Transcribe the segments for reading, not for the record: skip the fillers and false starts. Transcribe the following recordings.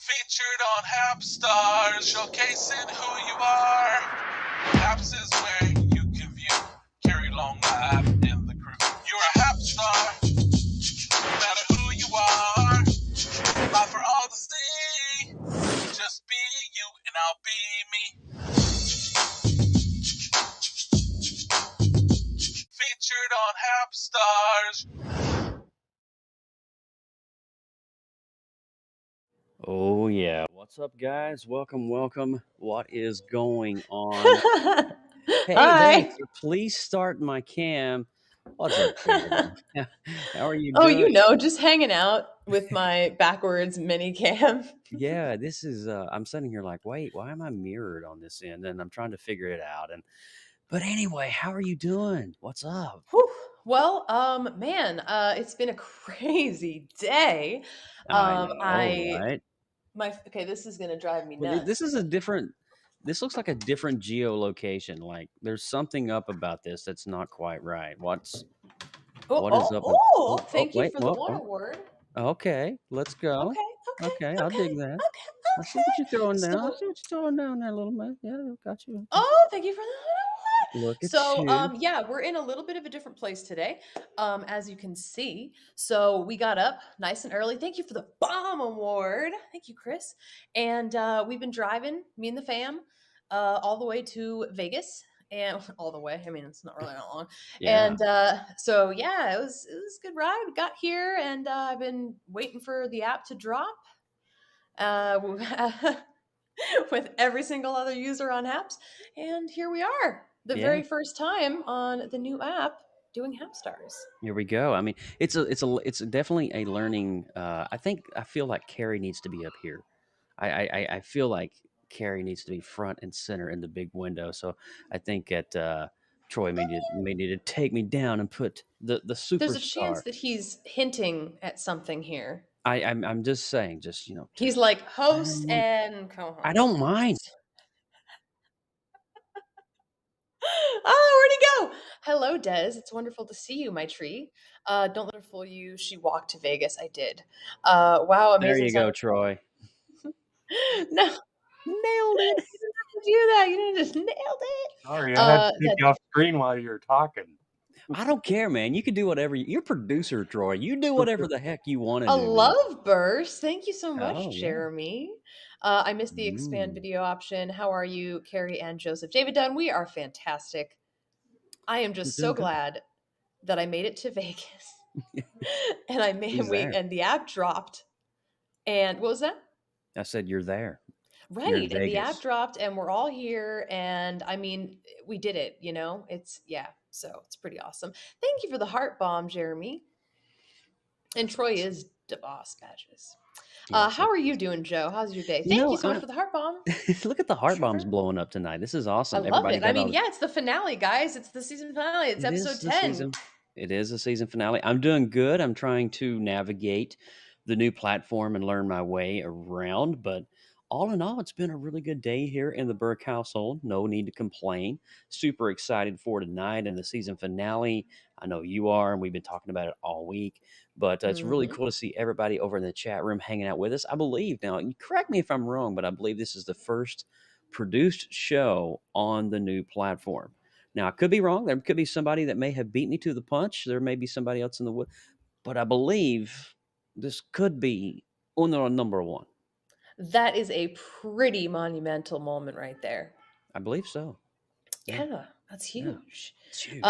Featured on HappsStars, showcasing who you are. Happs is where you can view Carry Long Live in the crew. You're a HappsStar, no matter who you are. Live for all to see. Just be you and I'll be me. Featured on HappsStars. HappsStars. Oh, yeah. What's up, guys? Welcome, welcome. What is going on? Hey, Hi. Vanessa, please start my cam. What's up, Charity? How are you Oh, doing? just hanging out with my backwards mini cam. Yeah, this is, I'm sitting here like, wait, why am I mirrored on this end? And I'm trying to figure it out. But anyway, how are you doing? What's up? Whew. Well, man, it's been a crazy day. I know, I right? my okay, this is gonna drive me Well, this nuts. is a different, this looks like a different geolocation. Like, there's something up about this that's not quite right. Oh, What is oh, up with oh! oh, oh, Thank you wait, for the well, one oh, award. okay, let's go. Okay, okay, Okay, I'll okay, dig that. okay, I see what you're okay. throwing down. I So, see what you're throwing down there, little man. Yeah, I got you. Okay. oh, thank you for the one award. Look at So, you. yeah, we're in a little bit of a different place today, as you can see. So we got up nice and early. Thank you for the bomb award. Thank you, Chris. And we've been driving, me and the fam, all the way to Vegas. And all the way. I mean, it's not really that long. Yeah, And so, yeah, it was a good ride. We got here, and I've been waiting for the app to drop. Uh, with every single other user on Happs. And here we are, the yeah. very first time on the new app doing HappsStars. Here we go. I mean, it's definitely a learning. I feel like Carrie needs to be up here. I feel like Carrie needs to be front and center in the big window. So I think that Troy may need to take me down and put the There's a superstar. chance that he's hinting at something here. I'm just saying, just He's like host I and I don't mind. co-host. Oh, where'd he go? Hello, Des. It's wonderful to see you, my tree. Don't let her fool you. She walked to Vegas. I did. Wow, There amazing you go, sound. Troy. No, Nailed you it. didn't have to do that. You didn't just nailed it. Sorry, I had to take That you off screen while you were talking. I don't care, man. You can do whatever. You're producer, Troy. You do whatever the heck you want to A do, man. love burst. Thank you so much, Oh yeah. Jeremy. I missed the expand Mm. video option. How are you, Carrie and Joseph? David Dunn, we are fantastic. I am We're just so doing good. glad that I made it to Vegas. And I made He's there. and the app dropped. And what was that? I said you're there. You're in Right. And the app Vegas. dropped and we're all here. And I mean, we did it, you know? It's yeah, so it's pretty awesome. Thank you for the heart bomb, Jeremy. And That's Troy awesome. is DeVos badges. Yes. How are you doing, Joe? How's your day? You Thank you know, so much for the heart bomb. look at the heart bombs Sure. blowing up tonight. This is I awesome. love Everybody it. I got mean, all. yeah, it's the finale, guys. It's the season finale. It's It is episode the 10. season. It is the season finale. I'm doing good. I'm trying to navigate the new platform and learn my way around. But all in all, it's been a really good day here in the Burke household. No need to complain. Super excited for tonight and the season finale. I know you are, and we've been talking about it all week. But it's really Hmm. cool to see everybody over in the chat room hanging out with us. I believe now, you correct me if I'm wrong, but I believe this is the first produced show on the new platform. Now, I could be wrong. There could be somebody that may have beat me to the punch. There may be somebody else in the wood, but I believe this could be uno number one. That is a pretty monumental moment right there. I believe so. Yeah, Yeah, that's yeah, huge. it's huge.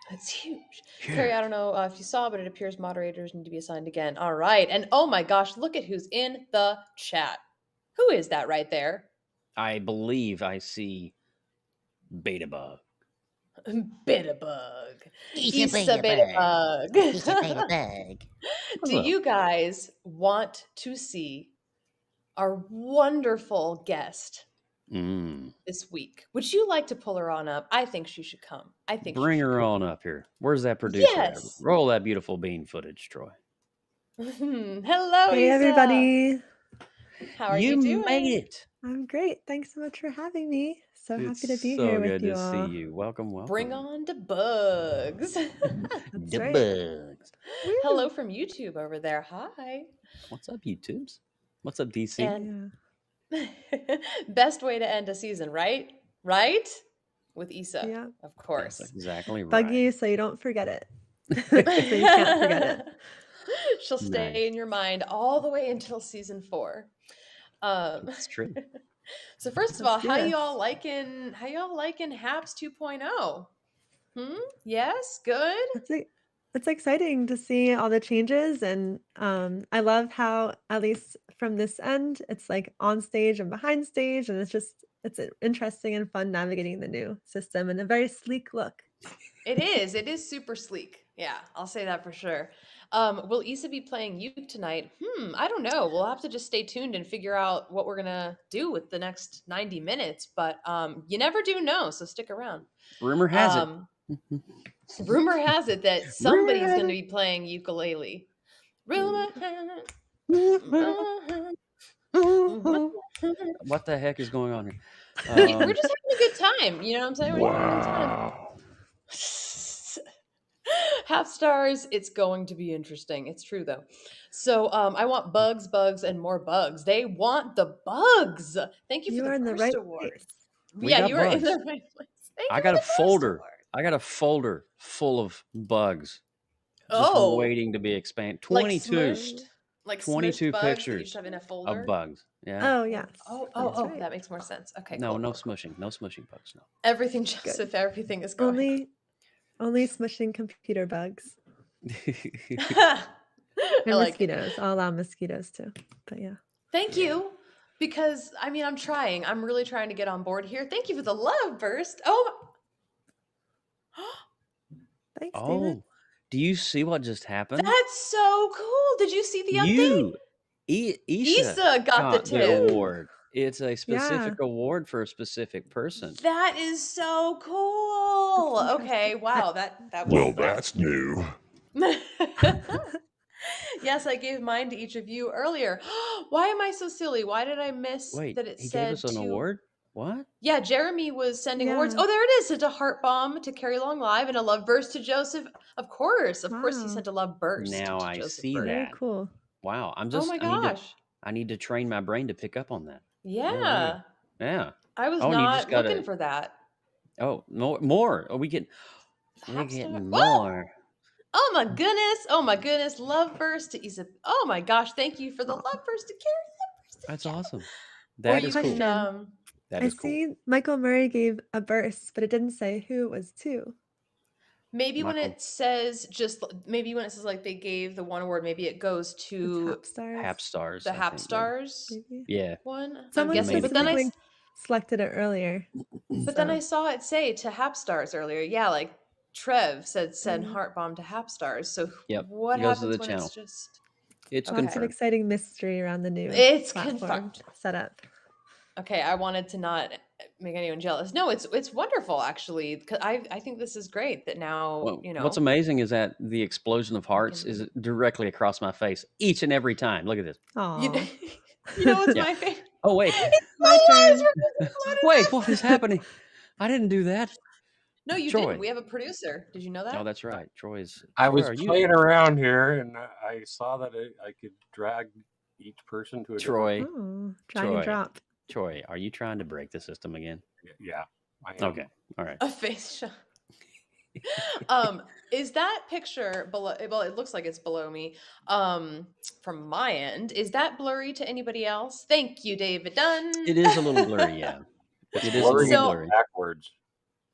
That's huge. Carrie, Huge. I don't know if you saw, but it appears moderators need to be assigned again. All right. And oh my gosh, look at who's in the chat. Who is that right there? I believe I see Beta Bug. Bitterbug. He's a Issa beta bug. He's a beta Bitterbug. bug. Do Hello. you guys want to see our wonderful guest Mm. this week? Would you like to pull her on up? I think she should come. I think she Bring should her come. on up here. Where's that producer at? Yes. Roll that beautiful bean footage, Troy. Hello, Hey, Issa. everybody. How are You you made doing? it. I'm great. Thanks so much for having me. So It's happy to be so here good with to you see all. you. Welcome, Bring welcome. on the bugs. That's The right. bugs. Hello Woo. from YouTube over there. Hi. What's up, YouTubes? What's up, DC? And Yeah. best way to end a season, right? Right? With Issa, Yeah. of That's course. exactly Bug right. you so you don't forget it. So you can't forget it. She'll stay Nice. in your mind all the way until season 4. It's true. So first of Let's all, do how this. y'all liking Happs 2.0? Yes, good. That's it. it's exciting to see all the changes, and I love how, at least from this end, it's like on stage and behind stage, and it's interesting and fun navigating the new system and a very sleek look. It is. It is super sleek. Yeah, I'll say that for sure. Will Issa be playing Uke tonight? I don't know. We'll have to just stay tuned and figure out what we're gonna do with the next 90 minutes. But you never do know, so stick around. Rumor has it. Um, rumor has it that somebody's going to be playing ukulele. Rumor has it. What the heck is going on here? We're just having a good time. You know what I'm saying? We're having a good time. HappsStars, it's going to be interesting. It's true though. So I want bugs, and more bugs. They want the bugs. Thank you You for are the in the first right award. place. We Yeah, got you are in bugs. the right place. Thank you I got for a the first folder. award. I got a folder full of bugs, just Oh, waiting to be expanded. like 22, smushed, like 22 smushed bugs that you pictures just have in a of folder. bugs. Yeah. Oh, yes. Oh, right. that makes more sense. Okay, No, cool. no cool, cool. smushing. No smushing bugs. No. Everything, Joseph, everything is going. Only smushing computer bugs I and like it. mosquitoes. I'll allow mosquitoes too. But yeah. Thank you. Because I mean, I'm trying. I'm really trying to get on board here. Thank you for the love burst. Oh, Thanks, David. Oh, do you see what just happened? that's so cool. Did you see the update? Issa got the tip. award. It's a specific award for a specific person. That is so cool. That's Okay, interesting. wow. That was Well, that's new. Yes, I gave mine to each of you earlier. Why am I so silly? Why did I miss Wait, that it he said gave us an award? What? Yeah, Jeremy was sending awards. Yeah. Oh, there it is. Sent a heart bomb to Carrie Long Live and a love burst to Joseph. Of course, he Wow. sent a love burst. Now to I Joseph see Burke. Very that. cool. Wow, I'm Oh just. my gosh. I need to train my brain to pick up on that. Yeah. Yeah. I was Oh, and you just not gotta- looking for that. Oh, more. Oh, we're getting Whoa! more. Oh my goodness. Oh my goodness. Love burst to Issa. Oh my gosh. Thank you for the love burst to Carrie. Love burst to That's Carrie. awesome. Or That you is can, cool. That I is cool. see Michael Murray gave a burst, but it didn't say who it was to. maybe when Michael. it says like they gave the one award, maybe it goes It's to HappsStars. HappsStars. the I think, maybe. HappsStars Maybe. Yeah. one. I'm Someone guessing, but then I specifically selected it earlier. But then I saw it say to HappsStars earlier. Yeah, like Trev said send Mhm. heart bomb to HappsStars. So Yep, what it goes to happens the when channel. it's just It's Okay. Lots of confirmed. exciting mystery around the new It's platform confirmed. setup. Okay, I wanted to not make anyone jealous. No, it's wonderful actually. 'Cause I think this is great that now, Well, you know. what's amazing is that the explosion of hearts can- is directly across my face each and every time. Look at this. You, Aw. you know what's Yeah. my favorite? Oh, wait. My turn. Wait, what is happening? I didn't do that. No, you Troy. didn't. We have a producer. Did you know that? Oh, that's right. Troy's. I Troy, was are you? playing around here, and I saw that I could drag each person to a Troy, Oh, drag Troy. and drop. Troy, are you trying to break the system again? different. Yeah. I am. Okay. All right. A face shot. Is that picture below? Well, it looks like it's below me. From my end, is that blurry to anybody else? Thank you, David Dunn. It is a little blurry, yeah. It's It is blurry a So- little and blurry. backwards.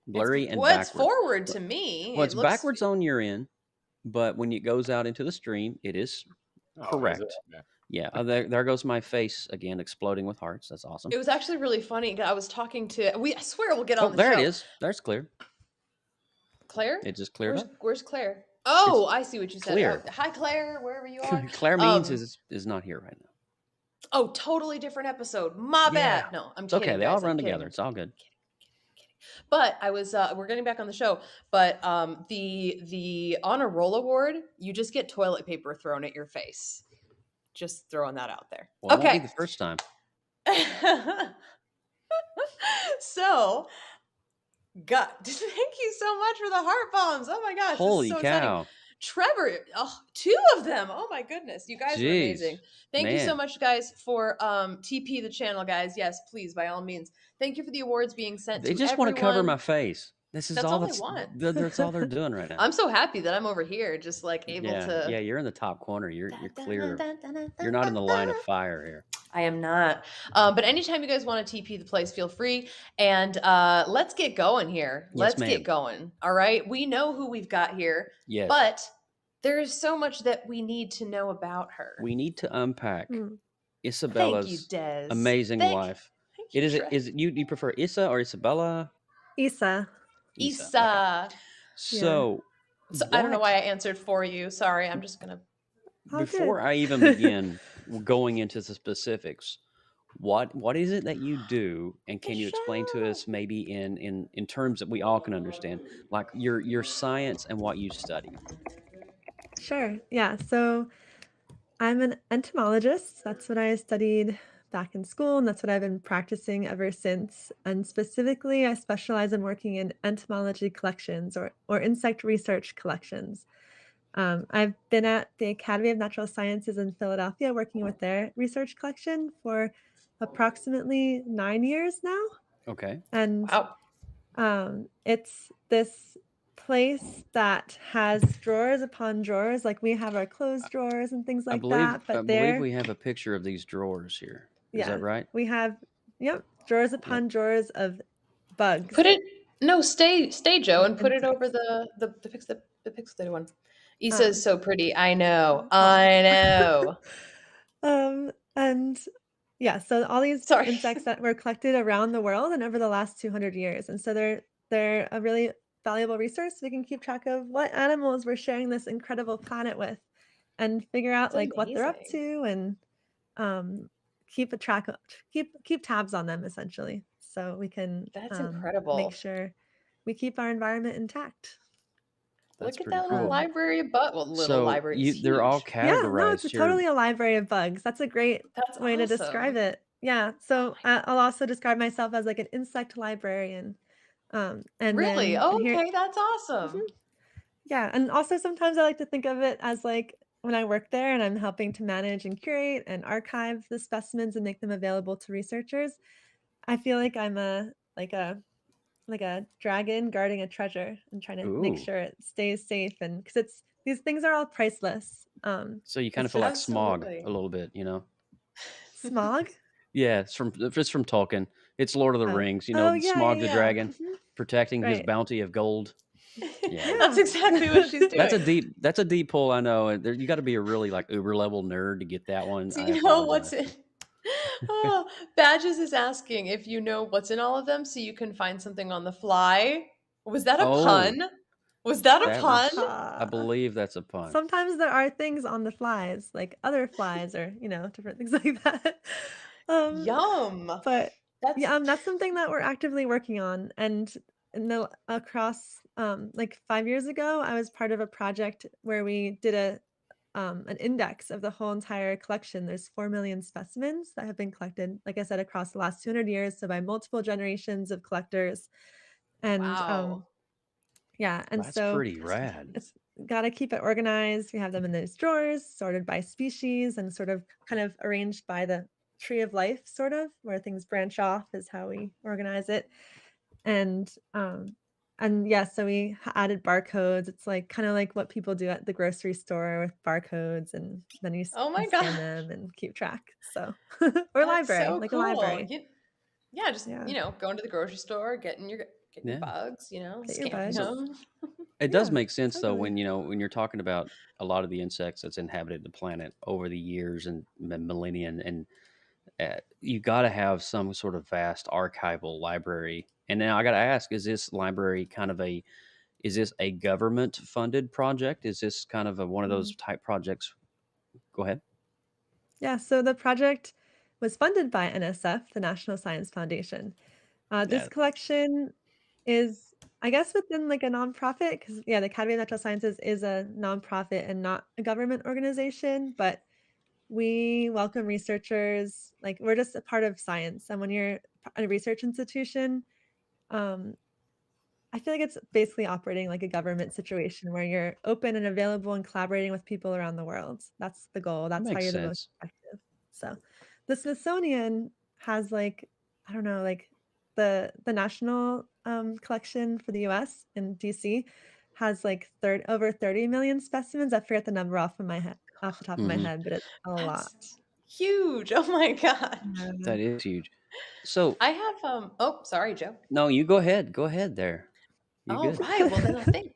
Blurry and Well, it's backwards. forward to me. Well, It it's looks- backwards on your end, but when it goes out into the stream, it is Oh, is correct. it? Yeah. Yeah. There goes my face again, exploding with hearts. That's awesome. It was actually really funny. I was talking to. I swear we'll get on Oh, the there show. it is. There's clear. Claire. It just cleared up. Where's Claire? Oh, I see what you said. clear. Oh, hi, Claire, wherever you are. Claire Means Um, is not here right now. Oh, totally different episode. My Yeah. bad. No, I'm It's kidding. okay. They all guys, I'm run kidding. together. It's all good. But I was we're getting back on the show. But the honor roll award, you just get toilet paper thrown at your face. Just throwing that out there. Well, it won't Okay. be the first time. So, God, thank you so much for the heart bombs. Oh my gosh. this is Holy so exciting. cow. Trevor, 2 of them. Oh my goodness. You guys are Jeez, amazing. Thank you so man. much, guys, for TP the channel, guys. Yes, please, by all means. Thank you for the awards being sent They to just want to cover everyone. my face. This is That's all all they that's want. that's all they're doing right now. I'm so happy that I'm over here, just like able yeah, to. yeah, you're in the top corner. You're clear. You're not in the line of fire here. I am not. But anytime you guys want to TP the place, feel free. And let's get going here. Yes, Let's ma'am. get going. All right. We know who we've got here, Yes. but There's so much that we need to know about her. We need to unpack Mm. Thank you, Isabella's Des. amazing life. Thank It you, is. Trey. Is it, you prefer Issa or Isabella? Isa. Issa. Okay. Isa. So, So I don't know why what I answered for you. Sorry, I'm just gonna. All before good. I even begin going into the specifics, what is it that you do, and can you explain to Michelle. us maybe in terms that we all can understand, like your science and what you study? Sure. Yeah. So I'm an entomologist. That's what I studied back in school, and that's what I've been practicing ever since. And specifically, I specialize in working in entomology collections or insect research collections. I've been at the Academy of Natural Sciences in Philadelphia working with their research collection for approximately 9 years now. Okay. And Wow. it's this place that has drawers upon drawers, like we have our clothes drawers and things I like believe that, I but believe there, we have a picture of these drawers here. Is yeah, that right? we have, yep, drawers Yep. upon drawers of Put bugs it. No, stay, Joe, and and put it over insects. the pixelated one. Isa is Um, so pretty. I know. aw. I know. And yeah, so all these Sorry. insects that were collected around the world and over the last 200 years, and so they're a really valuable resource. We can keep track of what animals we're sharing this incredible planet with, and figure out It's like what they're up amazing. to, and keep a track of keep tabs on them essentially, so we can That's make incredible. sure we keep our environment intact. That's Look at pretty that little cool. library Well, little So library. It's they're all huge. Yeah, no, it's categorized here. totally a library of bugs. That's a great That's way to describe awesome. it. Yeah, Oh so my. I'll also describe myself as like an insect librarian. And Really? then Oh, here, okay, that's mhm, awesome. yeah, and also sometimes I like to think of it as like when I work there and I'm helping to manage and curate and archive the specimens and make them available to researchers. I feel like I'm like a dragon guarding a treasure and trying to make Ooh. sure it stays safe, and because it's these things are all priceless. So you kind of It's feel like just Smog Absolutely. a little bit, you know? smog. Yeah, it's from Tolkien. It's Lord of the Oh. Rings, you Oh, know, yeah, yeah, Smog the yeah. dragon Mhm. protecting his Right. bounty of gold. Yeah. That's Yeah. exactly what she's doing. That's a deep pull, I know. And there, you got to be a really like uber level nerd to get that one. Do I you know what's apologize. in? Oh, Badges is asking if you know what's in all of them so you can find something on the fly. Was that a Oh, pun? Was that a that pun? was I Ah. believe that's a pun. Sometimes there are things on the flies, like other flies or, different things like that. Um, Yum. but That's yeah, that's something that we're actively working on. And across like 5 years ago, I was part of a project where we did an index of the whole entire collection. There's 4 million specimens that have been collected, like I said, across the last 200 years, so by multiple generations of collectors. And wow. yeah, and That's so pretty That's rad. it's gotta keep it organized. We have them in those drawers, sorted by species and sort of kind of arranged by the tree of life, sort of, where things branch off is how we organize it. And yeah, so we added barcodes. It's like kind of like what people do at the grocery store with barcodes, and then you Oh can my scan gosh. them and keep track. So or That's library, so like a cool. library. Yeah, just, Yeah, going to the grocery store, getting your Yeah. bugs, get your scanning So bugs. them. it does Yeah, make sense though totally. when when you're talking about a lot of the insects that's inhabited the planet over the years and millennia, and you got to have some sort of vast archival library. And now I got to ask: is this library kind of is this a government funded project? Is this kind of one of Mm. those type projects? Go ahead. Yeah, so the project was funded by NSF, the National Science Foundation. This Yeah, collection is, I guess, within like a nonprofit, because yeah, the Academy of Natural Sciences is a nonprofit and not a government organization, but we welcome researchers. Like we're just a part of science, and when you're a research institution, um, I feel like it's basically operating like a government situation where you're open and available and collaborating with people around the world. That's the goal. that That's how makes you're the most sense. effective. So, the Smithsonian has like, I don't know, like the national collection for the US in DC has like over 30 million specimens. I forget the number off the top of my Hmm. head, but it's a lot. That's huge. Oh my gosh. Yeah. That is huge. So I have oh, sorry, Joe. no, you go ahead. Go ahead there. You All good? right. Well, then I think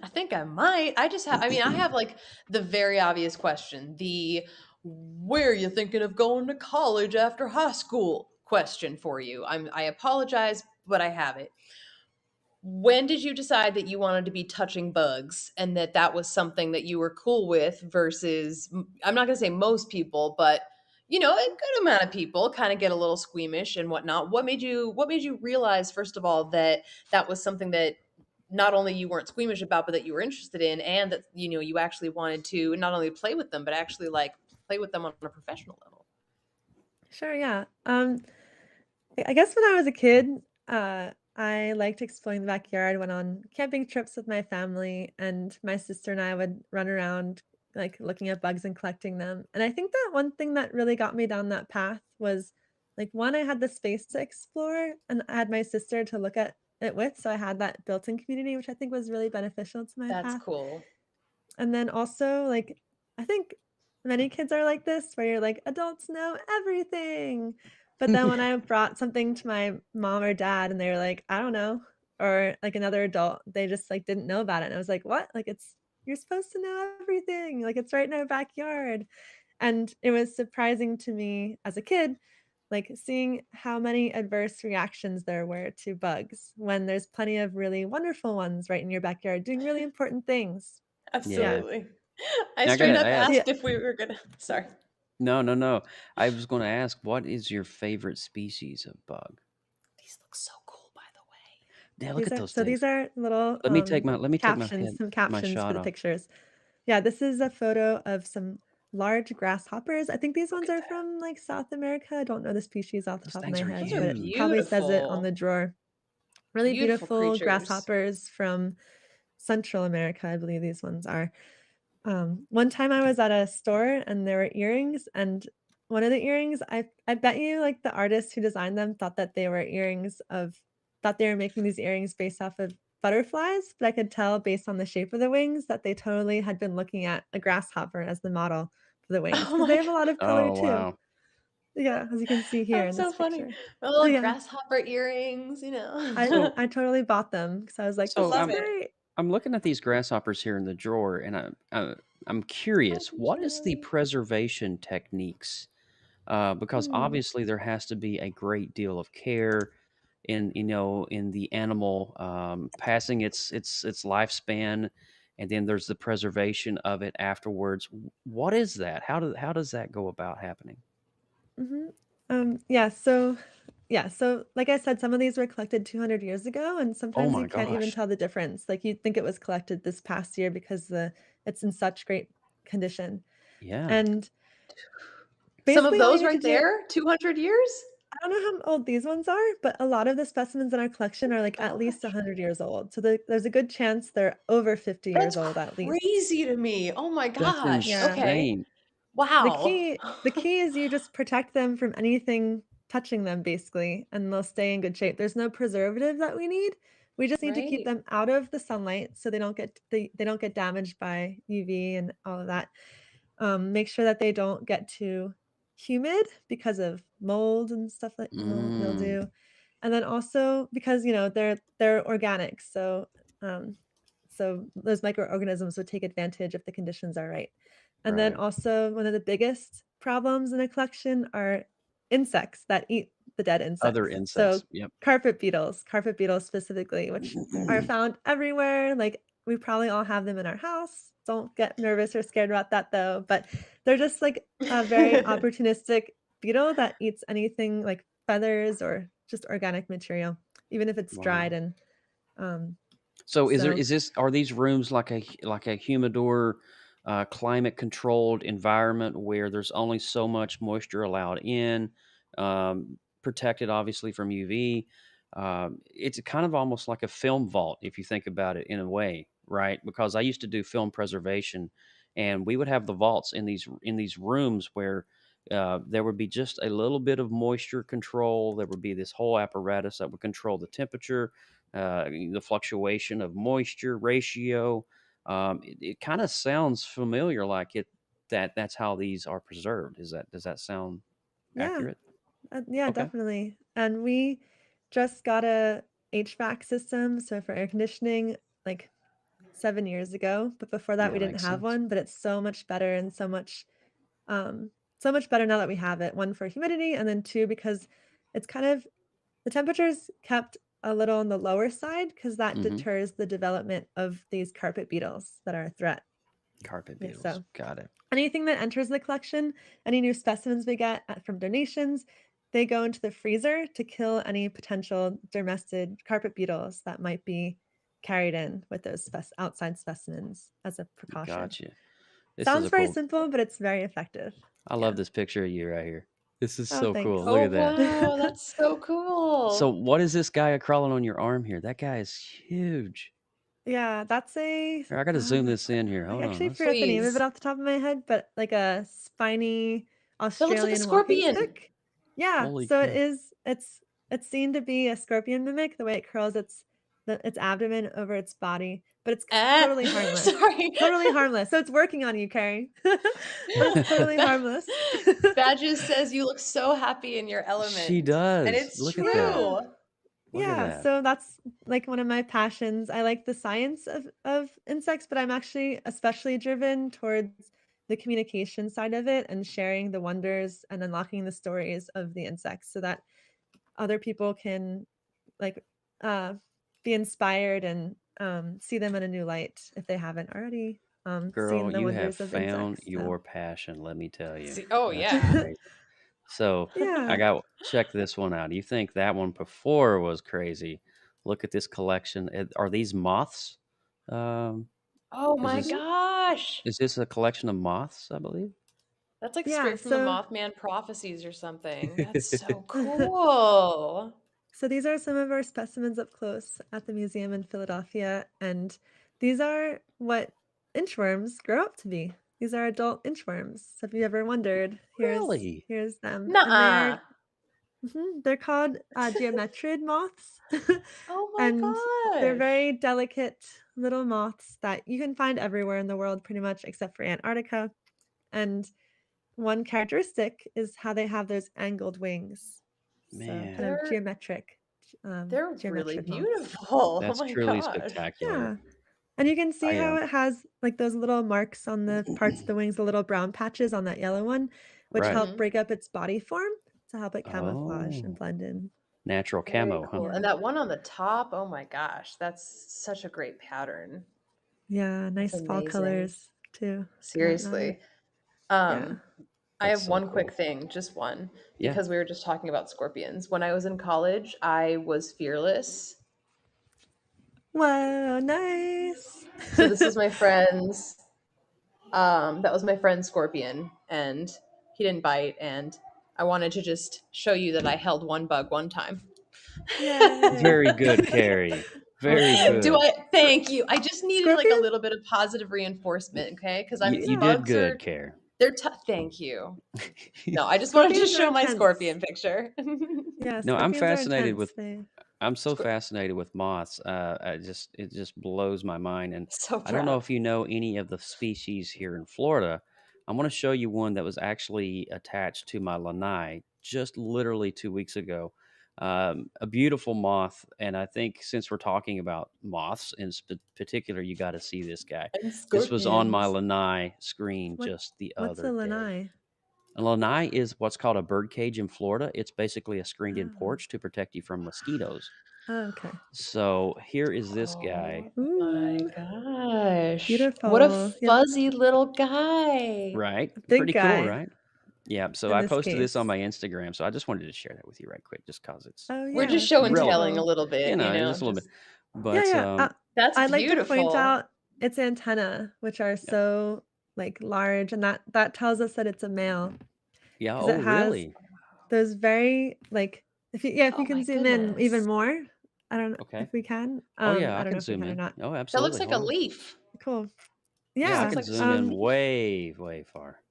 I think I might. I just have. I mean, I have like the very obvious question: the where are you thinking of going to college after high school question for you. I apologize, but I have it. When did you decide that you wanted to be touching bugs and that that was something that you were cool with versus I'm not going to say most people, but a good amount of people kind of get a little squeamish and whatnot. What made you realize first of all that that was something that not only you weren't squeamish about but that you were interested in, and that you actually wanted to not only play with them but actually like play with them on a professional level? Sure, yeah. I guess when I was a kid, I liked exploring the backyard, went on camping trips with my family, and my sister and I would run around, like, looking at bugs and collecting them. And I think that one thing that really got me down that path was, like, one, I had the space to explore, and I had my sister to look at it with, so I had that built-in community, which I think was really beneficial to my That's path. cool. And then also, like, I think many kids are like this, where you're like, adults know everything. But then when I brought something to my mom or dad and they were like, I don't know, or like another adult, they just like didn't know about it. And I was like, what? Like, you're supposed to know everything. Like, it's right in our backyard. And it was surprising to me as a kid, like seeing how many adverse reactions there were to bugs when there's plenty of really wonderful ones right in your backyard doing really important things. Yeah. Yeah. Absolutely. I Now I straight gotta up ask. Yeah. asked if we were gonna. Sorry. No, no, no. I was going to ask, what is your favorite species of bug? These look so cool, by the way. Yeah, look at those These things. are little, Let me take my captions, some my captions for shot the off. pictures. Yeah, this is a photo of some large grasshoppers. I think these Look ones at are that. from, like, South America. I don't know the species off the Those top of things my are head, Those are but it probably huge. says it on the beautiful. drawer. Really Beautiful beautiful creatures. grasshoppers from Central America, I believe these ones are. One time I was at a store and there were earrings, and one of the earrings, I bet you like the artist who designed them thought they were making these earrings based off of butterflies, but I could tell based on the shape of the wings that they totally had been looking at a grasshopper as the model for the wings Oh because they my have a lot of color Oh, too. wow. Yeah, as you can see here That's in so this funny. picture. My Oh, little yeah. grasshopper earrings, I So I totally bought them because I was like, I "This so is love I'm it. great." I'm looking at these grasshoppers here in the drawer, and I'm Hi, curious, what is the Charlie. preservation techniques? Because Hmm. obviously there has to be a great deal of care in the animal passing its lifespan, and then there's the preservation of it afterwards. What is that? How does that go about happening? Mhm. Yeah, so like I said, some of these were collected 200 years ago, and Oh sometimes you my can't even gosh. tell the difference. Like you'd think it was collected this past year because it's in such great condition. Yeah. And Some of basically all you those need to right do, there, 200 years? I don't know how old these ones are, but a lot of the specimens in our collection Oh are my like at least gosh. 100 years old. So there's a good chance they're over 50 years That's old at least. crazy to me. Oh my That's gosh. Yeah. Okay. insane. Wow. The key is you just protect them from anything touching them basically, and they'll stay in good shape. There's no preservative that we need. We just need to keep Right. them out of the sunlight so they don't get damaged by UV and all of that. Make sure that they don't get too humid because of mold and stuff like Mm, mildew. And then also because, they're organic, so those microorganisms would take advantage if the conditions are right. And then right. also one of the biggest problems in a collection are insects that eat the dead Other insects. So insects. Yep. carpet beetles specifically, which are found everywhere. Like we probably all have them in our house. Don't get nervous or scared about that though, but they're just like a very opportunistic beetle that eats anything like feathers or just organic material, even if it's dried Wow. and um So so is this are these rooms like a humidor, climate controlled environment where there's only so much moisture allowed in, protected obviously from UV? It's kind of almost like a film vault if you think about it in a way, right? Because I used to do film preservation, and we would have the vaults in these rooms where there would be just a little bit of moisture control. There would be this whole apparatus that would control the temperature, the fluctuation of moisture ratio. It kind of sounds familiar, like that's how these are preserved. Does that sound yeah. accurate? Yeah, Okay. definitely. And we just got a HVAC system, so for air conditioning, like 7 years ago. But before that, Yeah, we didn't makes have sense. one. But it's so much better and so much better now that we have it. One for humidity, and then two because it's kind of the temperature's kept a little on the lower side because that Mm-hmm. deters the development of these carpet beetles that are a threat. Carpet Yeah, beetles. so Got it. anything that enters the collection, any new specimens we get from donations, they go into the freezer to kill any potential domestic carpet beetles that might be carried in with those outside specimens as a precaution. Gotcha. This is Sounds a very cool. simple, but it's very effective. I love this picture of you right here. This is Oh, so cool. thanks. Look Oh at that. wow, that's so cool. So, what is this guy crawling on your arm here? That guy is huge. Yeah, that's Here, I got to zoom this in here. I Hold on. actually Let's. forget the name of it Please. off the top of my head, but like a spiny That looks like a Australian walking scorpion. stick. Yeah, Holy so cow. it's seen to be a scorpion mimic, the way it curls its abdomen over its body, but it's totally harmless. Sorry. Totally harmless. So it's working on you, Carrie. But it's totally harmless. Badges says you look so happy in your element. She does. And it's Look true. at that. Yeah. Look at Yeah, that. so that's like one of my passions. I like the science of insects, but I'm actually especially driven towards the communication side of it and sharing the wonders and unlocking the stories of the insects so that other people can like be inspired and see them in a new light if they haven't already Girl, seen the you have wonders of found insects. your passion, let me tell you. Oh That's yeah. amazing. So, I Yeah. got check this one out. You think that one before was crazy? Look at this collection. Are these moths? Um, Oh is my this gosh. is this a collection of moths? I believe. That's like Yeah, straight from the so Mothman prophecies or something. That's so cool. So these are some of our specimens up close at the museum in Philadelphia, and these are what inchworms grow up to be. These are adult inchworms. So if you ever wondered, Really? here's them, and Nuh-uh. they're called geometrid moths, Oh my and they're gosh. very delicate little moths that you can find everywhere in the world, pretty much except for Antarctica. And one characteristic is how they have those angled wings. So kind Man, of They're geometric, they're really geometric moths. beautiful. Oh that's my truly gosh. spectacular. Yeah. And you can see I how am. it has like those little marks on the parts of the wings, the little brown patches on that yellow one, which Right. help break up its body form to help it camouflage and Oh, blend in. natural Very camo, huh? cool. Yeah. And that one on the top, oh my gosh, that's such a great pattern. Yeah, That's nice fall amazing. colors too. and whatnot. Seriously. Yeah. I That's have so one quick cool. thing, just one, Yeah. because we were just talking about scorpions. When I was in college, I was fearless. Whoa, nice. So this was my friend's that was my friend's scorpion, and he didn't bite, and I wanted to just show you that I held one bug one time. Yay. Very good, Carrie. Very Awesome. Do good. I thank you. I just needed like a Scorpion? little bit of positive reinforcement, okay? Because I'm You did bugs good, are Care. they're thank you. No, I just wanted to Scorpions are show my intense. scorpion picture. Yeah, No, I'm scorpions are fascinated intense. with. I'm so fascinated with moths. It just blows my mind. And So I don't know proud. if you know any of the species here in Florida. I want to show you one that was actually attached to my lanai just literally 2 weeks ago. A beautiful moth, and I think since we're talking about moths in particular, you got to see this guy. And This was on my scorpions. lanai screen What just the what's a other day. lanai? A lanai is what's called a bird cage in Florida. It's basically a screened-in Oh. porch to protect you from mosquitoes. Oh, okay. So here is this guy, Oh my Ooh, gosh. beautiful. What a Yep, fuzzy little guy. right? a big Pretty cool, guy right? Yeah. So in I this posted this on case. my Instagram. So I just wanted to share that with you right quick, just cause it's Oh We're yeah, just show and telling a beautiful. little bit, just a little bit. Yeah, But yeah. That's I'd like to point beautiful. out its antenna, which are yeah, so like large, and that tells us that it's a male yeah. because Oh, it has really? those very like if you Oh can my zoom in even goodness. more. I don't know Okay. if we can. Oh, yeah. I I don't can know if we zoom can or in. not. Oh, That looks absolutely. like a Hold on. leaf. Cool. Yeah, I Yeah. can Looks like zoom in some way, way far.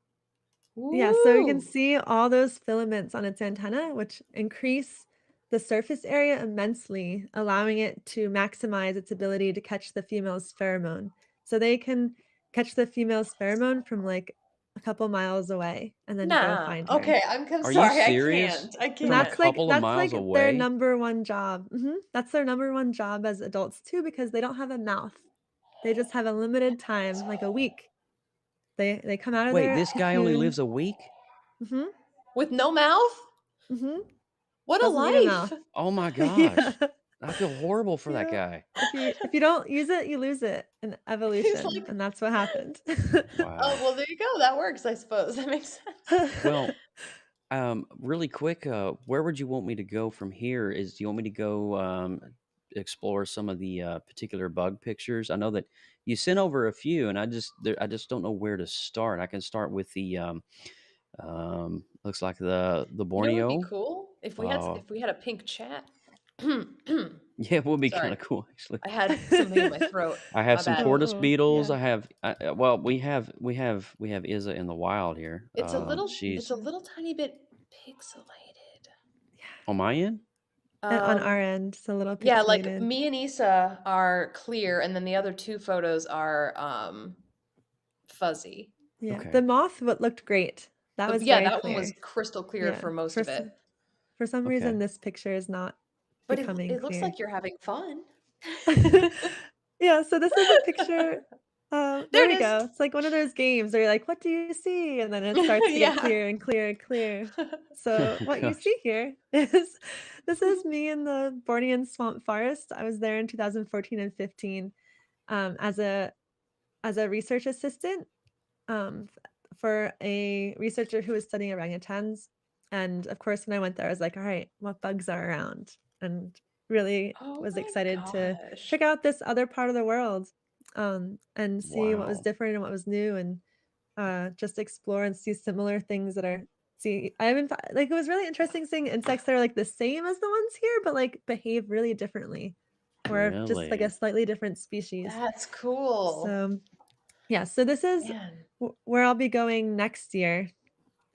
Yeah, so you can Ooh. see all those filaments on its antenna, which increase the surface area immensely, allowing it to maximize its ability to catch the female's pheromone. So they can catch the female's pheromone from like a couple miles away and then go Nah. find her. Okay, I'm Are you sorry. I serious? can't. I And From a can't. couple of miles their away? number one job. That's their number one job as adults too, because they don't have a mouth. They just have a limited time, like a week. They come out of Wait, their this guy only cocoon. lives a week? Mhm. With no mouth? Mhm. What a Doesn't need a life. mouth. Oh my Yeah. gosh. I feel horrible for that Yeah. guy. If you don't use it, you lose it in He's evolution, like, and that's what happened. oh, Wow. well, there you go. That works, I suppose. That makes sense. Well, really quick, where would you want me to go from here? Do you want me to go explore some of the particular bug pictures? I know that you sent over a few, and I just don't know where to start. I can start with the looks like the You know what would be Borneo. cool? If Uh, we had a pink chat. yeah, it would be kind Sorry. of cool actually. I had something in my throat. I have My some bad. tortoise beetles. Yeah. I have well, we have Izza in the wild here. It's a little She's tiny bit pixelated. on my end. On our Um end, it's a little yeah, like pixelated. me and Issa are clear and then the other two photos are fuzzy. Yeah. Okay. The moth looked great. That was very that one was clear. crystal clear Yeah. for most of it. For some Okay. reason, this picture is not But becoming it looks clear. like you're having fun. Yeah, so this is a picture. There There it we is. go. It's like one of those games where you're like, what do you see? And then it starts to Yeah. get clearer and clearer and clearer. So Oh, what you gosh. see here is this is me in the Bornean swamp forest. I was there in 2014 and 15 as a research assistant for a researcher who was studying orangutans. And of course, when I went there, I was like, all right, what bugs are around? And really Oh was my excited to gosh. check out this other part of the world and see what was Wow. different and what was new and just explore and see similar things that are I haven't like it was really interesting seeing insects that are like the same as the ones here, but like behave really differently or just like a Really? slightly different species. That's cool. So yeah, so this is Man. where I'll be going next year,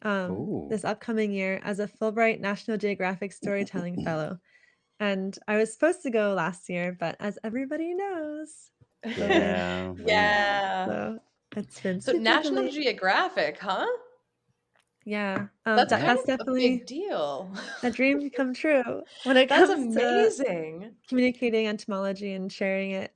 Ooh. this upcoming year as a Fulbright National Geographic Storytelling Fellow. And I was supposed to go last year, but as everybody knows, COVID. Yeah. Yeah. So it's been So super National delayed. Geographic, huh? Yeah, That's kind that's of a definitely big deal. a dream come true when it That's comes to amazing. communicating entomology and sharing it.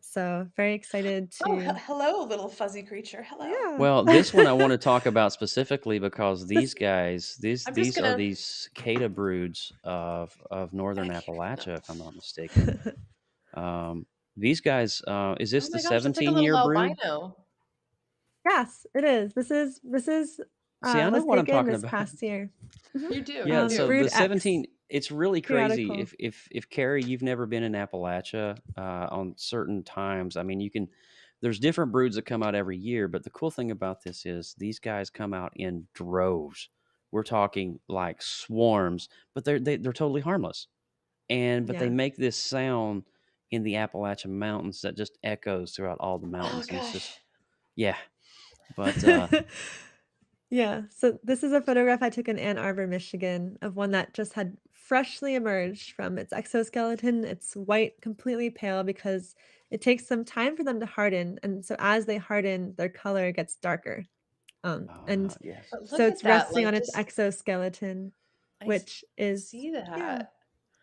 So very excited Oh, to hello, little fuzzy creature. Hello. yeah. Well, this one I want to talk about specifically because these This guys, I'm just these are gonna. these cicada broods of northern Back here. Appalachia, if I'm not mistaken. These guys, is this Oh the my gosh, that's like a 17-year little brood? albino. Yes, it is. This is See, I know was what I'm taken talking this about. past year. You do. Yeah, You do. so Brood the X 17, it's really crazy. periodical. If Carrie, you've never been in Appalachia on certain times, I mean, there's different broods that come out every year, but the cool thing about this is these guys come out in droves. We're talking like swarms, but they're totally harmless. But they Yeah. make this sound in the Appalachian Mountains that just echoes throughout all the Oh mountains. And it's just, gosh. yeah. But Yeah, so this is a photograph I took in Ann Arbor, Michigan, of one that just had freshly emerged from its exoskeleton. It's white, completely pale because it takes some time for them to harden, and so as they harden, their color gets darker. And yes. But so look it's at that. resting Like on its just exoskeleton, I which is see yeah, that.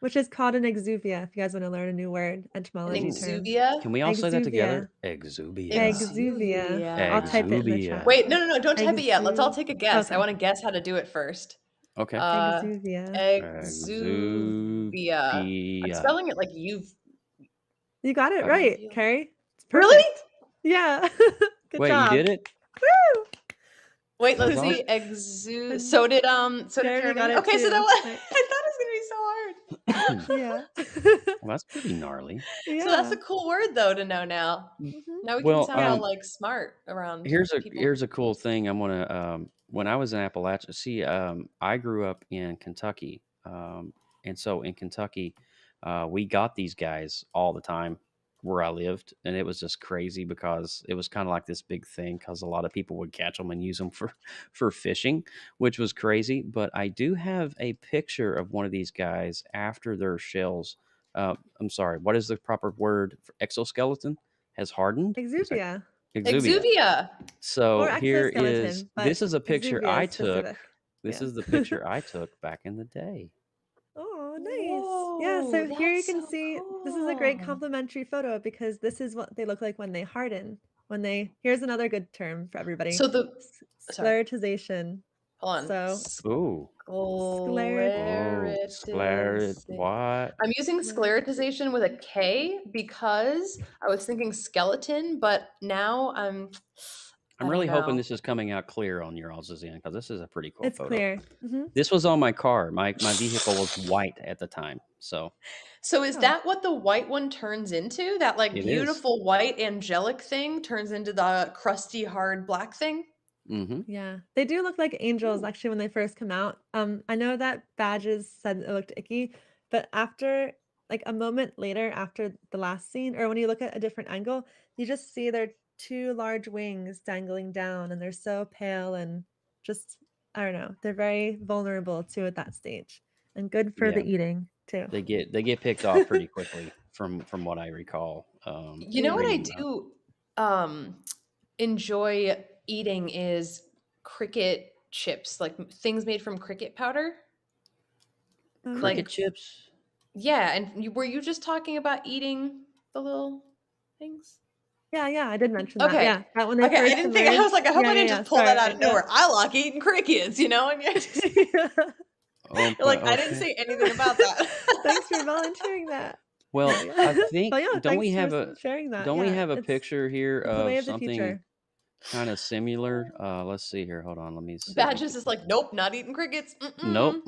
which is called an exuvia. If you guys want to learn a new word, An entomology Ooh. term. exuvia. Can we all say that together? Exuvia. Exubia. Exuvia. I'll type it in the chat. Exubia. Wait, no, don't type it yet. Let's all Exu. take a guess. I Okay. want to guess how to do it first. Okay. Exuvia. Exuvia. I'm Exubia. spelling it like you've You got it Uh, right, revealed. Carrie. It's Really? perfect. Yeah. Good Wait, you job. did it? Woo! Wait, That's let's see. And So did Jeremy got Jeremy. it Okay, so too. that was Right. I thought it was gonna be so hard. Yeah. Well, that's pretty gnarly. So that's Yeah. a cool word though to know now. Mhm. Now we can Well, sound all like smart around people. here's a cool thing. I'm gonna when I was in Appalachia. See, I grew up in Kentucky, and so in Kentucky, we got these guys all the time where I lived, and it was just crazy because it was kind of like this big thing because a lot of people would catch them and use them for for fishing, which was crazy. But I do have a picture of one of these guys after their shells. I'm sorry, what is the proper word for exoskeleton? Has hardened? Is that Exuvia. Exuvia. Exuvia. So Or here is exoskeleton, but this is a picture exuvia I is took. specific. This Yeah. is the picture I took back in the day. Oh, nice. Yeah, Whoa, so here you that's can so see this is a great cool. complimentary photo because this is what they look like when they harden. Here's another good term for everybody. So the sorry, Sclerotization. hold on. So Ooh. Oh, sclerid. Sclerotization. What? I'm using sclerotization with a K because I was thinking skeleton, but now I I'm don't really hoping know. this is coming out clear on your all's end because this is a pretty cool it's photo. clear. This was on my car. My vehicle was white at the time, so So is Oh. that what the white one turns into? That like It is. beautiful white angelic thing turns into the crusty hard black thing? Mm-hmm. Yeah, they do look like angels Ooh. actually when they first come out. I know that badges said it looked icky, but after like a moment later after the last scene, or when you look at a different angle, you just see their two large wings dangling down, and they're so pale and just I don't know. They're very vulnerable too at that stage, and good for the Yeah. eating too. They get picked off pretty quickly from what I recall. You know what I reading about. do enjoy eating is cricket chips, like things made from cricket powder. Oh, Cricket nice. chips. Yeah, and were you just talking about eating the little things? Yeah, I did mention that. Okay. Yeah, that when they Okay, I first didn't think I emerge. was like, I hope I didn't just pull that out of Sorry. nowhere. I like eating crickets, you know, and you're just Oh, you're like, I didn't okay. say anything about that. Thanks for volunteering that. Well, No, yeah. I think But yeah, don't we thanks have for a sharing that. don't we Yeah, have a it's picture here the way of of the something future. kind of similar? Let's see here. Hold on. Let me see. Badges is like, nope, not eating crickets. Nope.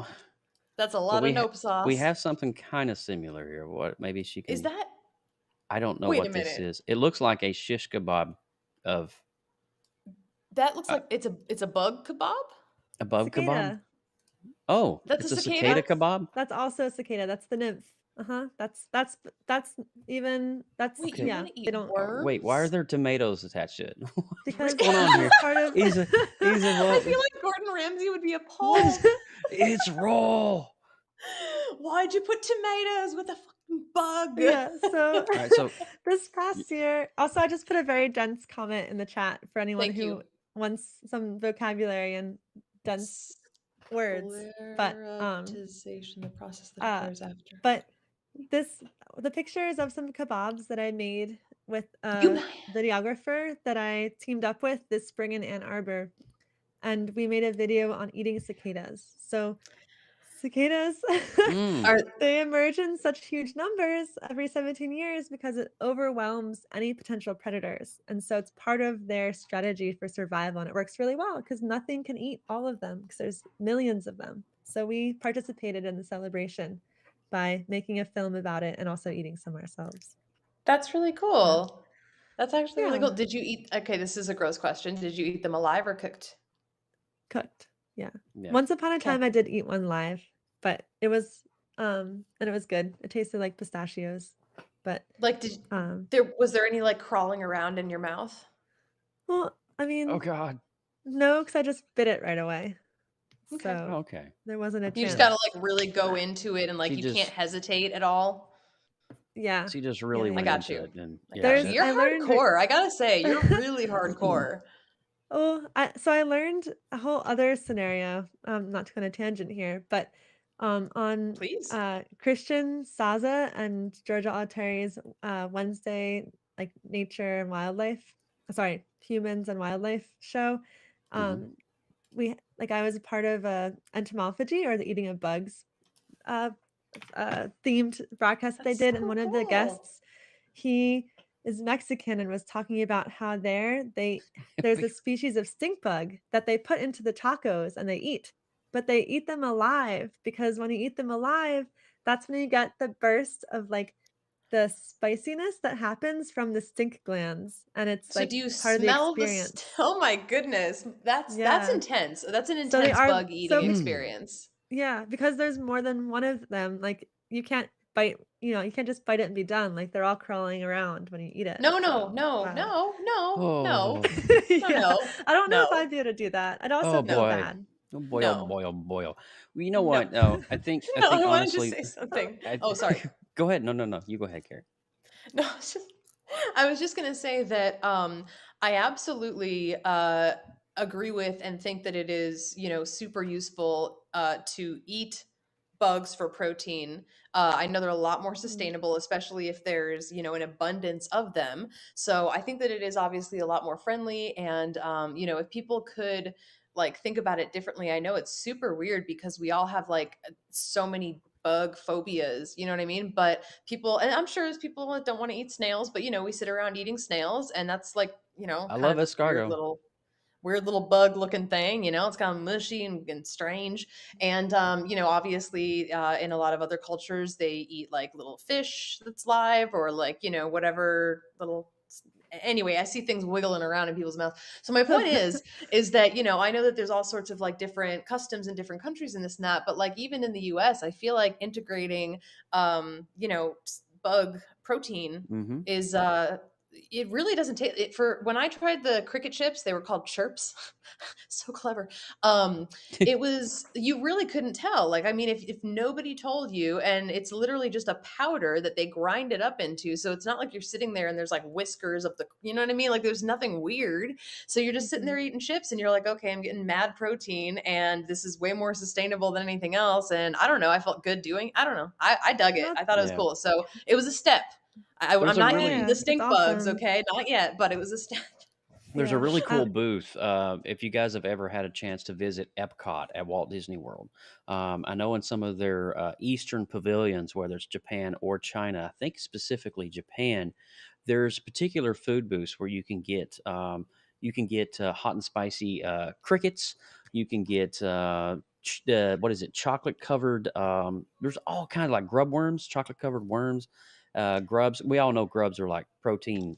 That's a But lot of nope sauce. we have something kind of similar here. What? Maybe she can. Is that? I don't know Wait a what this minute. is. It looks like a shish kebab of That looks like it's a bug kebab. a bub kebab. Cicada. Oh, That's it's a a cicada? cicada kebab. That's also a cicada. That's the nymph. That's even that's Wait, Okay. you yeah. want to They eat don't worms? Wait, why are there tomatoes attached to it? because What's going on here? part of He's a I what? feel like Gordon Ramsay would be What appalled. is? It's raw. Why'd you put tomatoes with a fucking bug? yeah. So All right, so this past year, also I just put a very dense comment in the chat for anyone Thank who you. wants some vocabulary and dense words. But Sclerotization, the process that occurs after. But the pictures of some kebabs that I made with You a videographer that I teamed up with this spring in Ann Arbor, and we made a video on eating cicadas. So cicadas, are they emerge in such huge numbers every 17 years because it overwhelms any potential predators. And so it's part of their strategy for survival. And it works really well because nothing can eat all of them because there's millions of them. So we participated in the celebration by making a film about it and also eating some ourselves. that's really cool. That's actually really cool. Yeah. Did you eat? Okay, this is a gross question. Did you eat them alive or cooked? Cooked. Yeah. yeah. Once upon a Okay. time I did eat one live, but it was and it was good. It tasted like pistachios. But Like, did there was there any like crawling around in your mouth? well, I mean, Oh God. no, because I just bit it right away. Okay. So Okay. there wasn't a chance. You just gotta like really go into it and like She you just- can't hesitate at all. Yeah. She just really Yeah, went I got into you. it. And I yeah, got you. There's- You're I learned- hardcore. I gotta say, you're really hardcore. Oh, so I learned a whole other scenario. Not to go on a tangent here, but on Please. Christian Saza and Georgia Alteri's Wednesday like nature and wildlife, humans and wildlife show. We I was a part of a entomophagy or the eating of bugs themed broadcast that they That's did, so and one of the cool. guests, he is Mexican and was talking about how there's a species of stink bug that they put into the tacos and they eat, but they eat them alive because when you eat them alive, that's when you get the burst of like the spiciness that happens from the stink glands, and it's So like do you part of the smell the experience. oh my goodness. That's Yeah. intense. That's an So they intense are- bug eating so- experience. Yeah, because there's more than one of them. Like you can't bite, you can't just bite it and be done. Like they're all crawling around when you eat it. No, so, no. Oh. yeah. no, I don't know if no. I'd be able to do that. I'd also Oh, feel boy. bad. Oh boy, No. oh boy, oh boy. Well, you know No. what? No, I think No, I wanted to honestly. say something. I- Oh, sorry. Go ahead. No. You go ahead, Carrie. No, I was just gonna say that I absolutely agree with and think that it is, super useful to eat bugs for protein. I know they're a lot more Mm. sustainable, especially if there's, an abundance of them. So I think that it is obviously a lot more friendly. And, if people could like think about it differently, I know it's super weird because we all have like so many bug phobias, you know what I mean? But people, and I'm sure there's people that don't want to eat snails, but we sit around eating snails, and that's like, I kind love of this weird escargot. little bug looking thing. It's kind of mushy and strange. And obviously in a lot of other cultures they eat like little fish that's live, or like whatever little. Anyway, I see things wiggling around in people's mouths. So my point is that I know that there's all sorts of like different customs in different countries and this and that, but like even in the US, I feel like integrating bug protein Hmm. is it really doesn't take it. For when I tried the cricket chips, they were called chirps. So clever. It was, you really couldn't tell. Like, I mean, if nobody told you, and it's literally just a powder that they grind it up into, so it's not like you're sitting there and there's like whiskers of the, you know what I mean? Like there's nothing weird. So you're just sitting Mhm. there eating chips and you're like, okay, I'm getting mad protein and this is way more sustainable than anything else. And I don't know, I felt good doing, I don't know. I dug it. No, I thought it was Yeah. cool. So it was a step. There's I'm a not eating really the yeah, it's stink bugs, awesome. okay? Not yet, but it was a step. There's a Yeah. really cool booth. If you guys have ever had a chance to visit Epcot at Walt Disney World, I know in some of their Eastern pavilions, whether it's Japan or China, I think specifically Japan, there's particular food booths where you can get hot and spicy crickets. You can get what is it? Chocolate covered. There's all kind of like grub worms, chocolate covered worms, grubs. We all know grubs are like protein,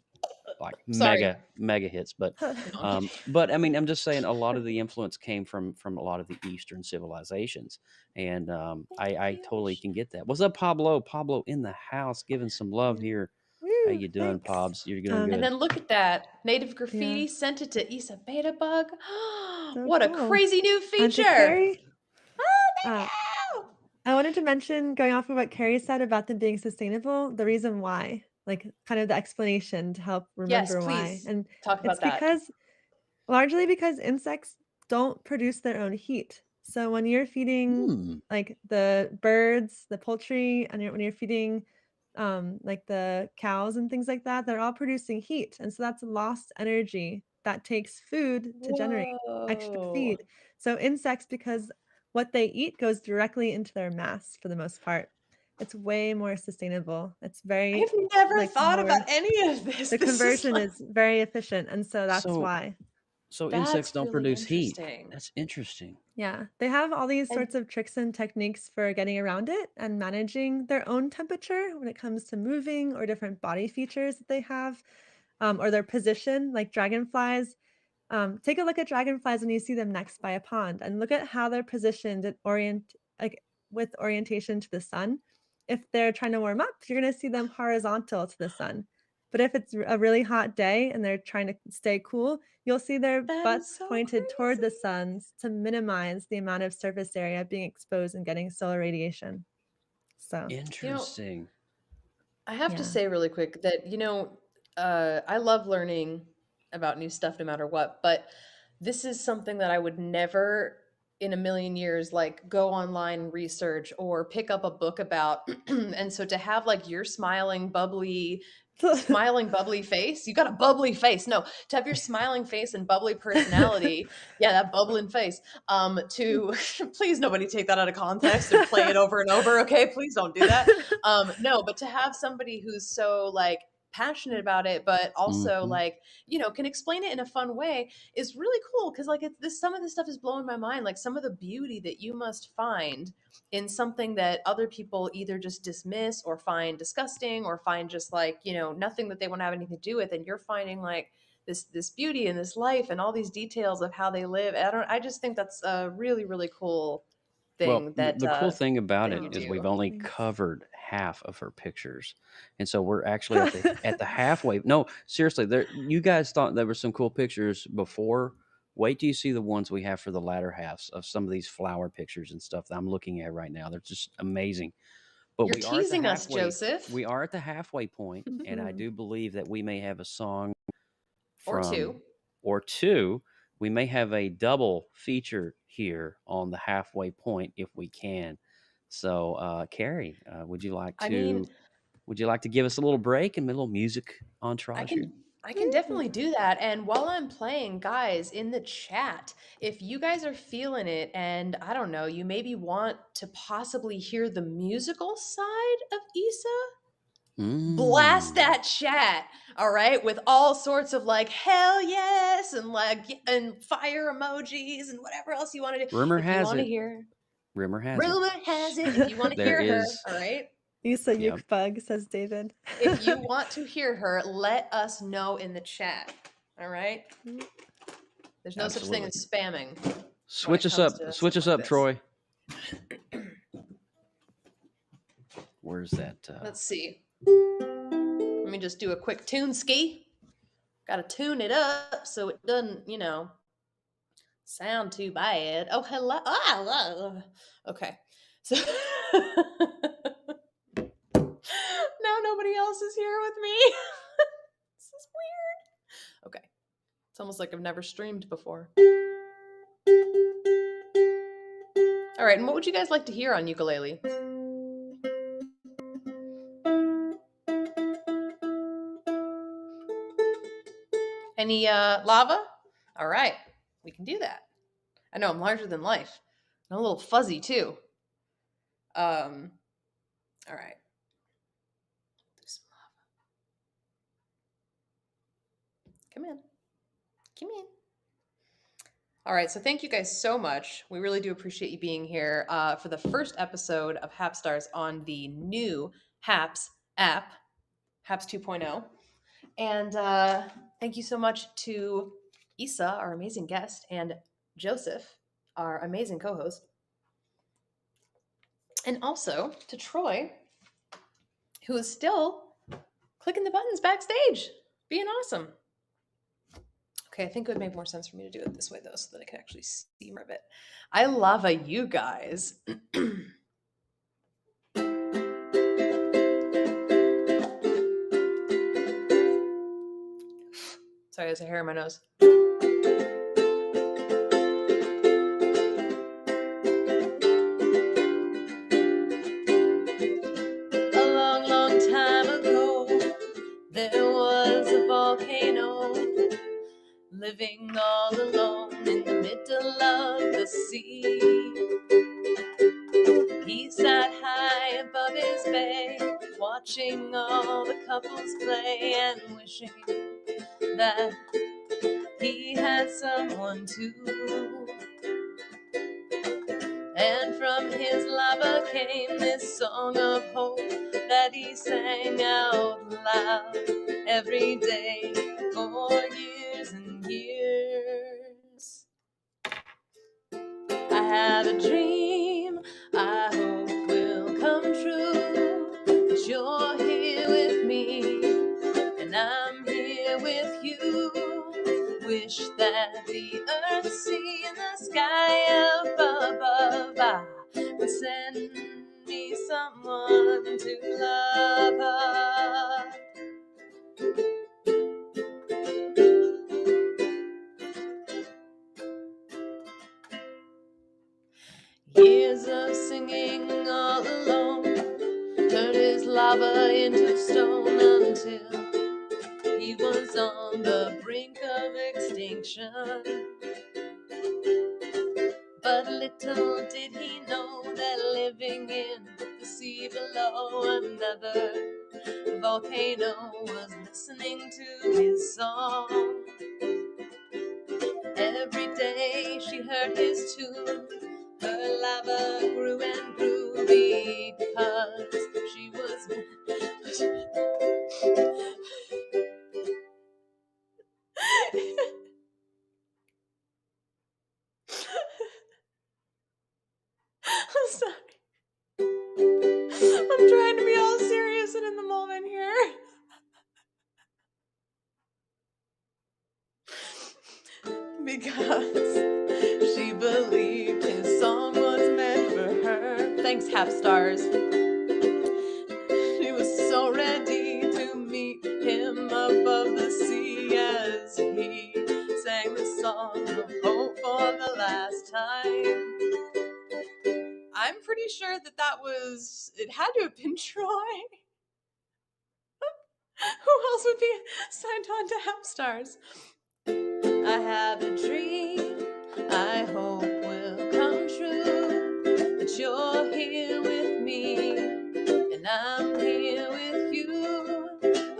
like Sorry. mega hits. But No, I'm kidding. but I mean, I'm just saying a lot of the influence came from a lot of the Eastern civilizations, and I totally can get that. What's up, Pablo? Pablo in the house, giving some love here. How Woo, you doing, thanks. Pobs? You're doing And good. then look at that. Native Yeah, Graffiti sent it to Isa Beta Bug. so What a cool. crazy new And to feature. Carrie, uh, Oh, I wanted to mention, going off of what Carrie said about them being sustainable, the reason why, like kind of the explanation to help yes, remember why. please And talk it's about that. largely because insects don't produce their own heat. So when you're feeding Hmm. like the birds, the poultry, and when you're feeding like the cows and things like that, they're all producing heat. And so that's lost energy that takes food to generate extra Whoa. feed. So insects, because what they eat goes directly into their mass for the most part. It's way more sustainable. It's very I've never like thought about more, any of this. the This is conversion like, is very efficient. And so that's So why. insects that's don't really produce heat. interesting. That's interesting. Yeah, they have all these And sorts of tricks and techniques for getting around it and managing their own temperature when it comes to moving or different body features that they have, or their position, like dragonflies. Take a look at dragonflies when you see them next by a pond, and look at how they're positioned and like with orientation to the sun. If they're trying to warm up, you're going to see them horizontal to the sun. But if it's a really hot day and they're trying to stay cool, you'll see their that is butts so pointed toward the crazy. suns to minimize the amount of surface area being exposed and getting solar radiation. So, You know, Interesting. I have to yeah. say really quick that, I love learning about new stuff no matter what, but this is something that I would never in a million years like go online and research or pick up a book about. And so to have like your smiling bubbly face, you got a bubbly face. No, to have your smiling face and bubbly personality, yeah, that bubbling face. To please nobody take that out of context and play it over and over, okay? Please don't do that. No, but to have somebody who's so like passionate about it, but also Hmm. like, can explain it in a fun way is really cool. Cause like it's this, some of this stuff is blowing my mind. Like some of the beauty that you must find in something that other people either just dismiss or find disgusting or find just like, nothing that they want to have anything to do with. And you're finding like this beauty and this life and all these details of how they live. I just think that's a really, really cool Well, thing the cool thing about that it you Oh, is we've do. only thanks. covered half of her pictures, and so we're actually at the halfway. No, seriously, there. You guys thought there were some cool pictures before. Wait till you see the ones we have for the latter halves of some of these flower pictures and stuff that I'm looking at right now. They're just amazing. But You're teasing us, Joseph. we are at the halfway point, and I Mhm. do believe that we may have a song Or from two. or two. We may have a double feature here on the halfway point if we can. So, Carrie, would you like I to mean, give us a little break and a little music I entourage here? can definitely do that. And while I'm playing, guys, in the chat, if you guys are feeling it and I don't know, you maybe want to possibly hear the musical side of Issa, blast Mm. that chat, all right, with all sorts of like hell yes and like and fire emojis and whatever else you want to do. Rumor If you has want to it. hear, Rumor has it. rumor has it, if you want to There hear her, is. all right. Issa Yep. Yuk bug, says David. If you want to hear her, let us know in the chat. All right. There's no such thing Absolutely. as spamming. Switch us comes up. to Switch us something up, like this. Troy. Where's that? Let's see. Let me just do a quick tune ski. Got to tune it up so it doesn't, sound too bad. Oh, hello. Oh, okay. So now nobody else is here with me. This is weird. Okay. It's almost like I've never streamed before. All right. And what would you guys like to hear on ukulele? Any lava? All right. We can do that. I know I'm larger than life. I'm a little fuzzy too. All right. Do some lava. Come in. Come in. All right. So thank you guys so much. We really do appreciate you being here for the first episode of HappsStars on the new Happs app, Happs 2.0. And thank you so much to Issa, our amazing guest, and Joseph, our amazing co-host. And also to Troy, who is still clicking the buttons backstage, being awesome. Okay, I think it would make more sense for me to do it this way, though, so that I can actually see more of it. I love you guys. Sorry, there's a hair in my nose. A long, long time ago, there was a volcano living all alone in the middle of the sea. He sat high above his bay, watching all the couples play and wishing that he had someone too. And from his lava came this song of hope that he sang out loud every day for years and years. I have a dream I hope will come true, that you're here with me and I'm here with you. Wish that the earth, sea, and the sky above would send me someone to love her. Years of singing all alone turned his lava into stone until he was on the brink of extinction. But little did he know that living in the sea below, another volcano was listening to his song. Every day she heard his tune, her lava grew and grew because she was... I'm sorry. I'm trying to be all serious and in the moment here. Because she believed his song was meant for her. Thanks, HappsStars. She was so ready to meet him above the sea as he pretty sure it had to have been Troy. Who else would be signed on to HappsStars? I have a dream I hope will come true, that you're here with me and I'm here with you.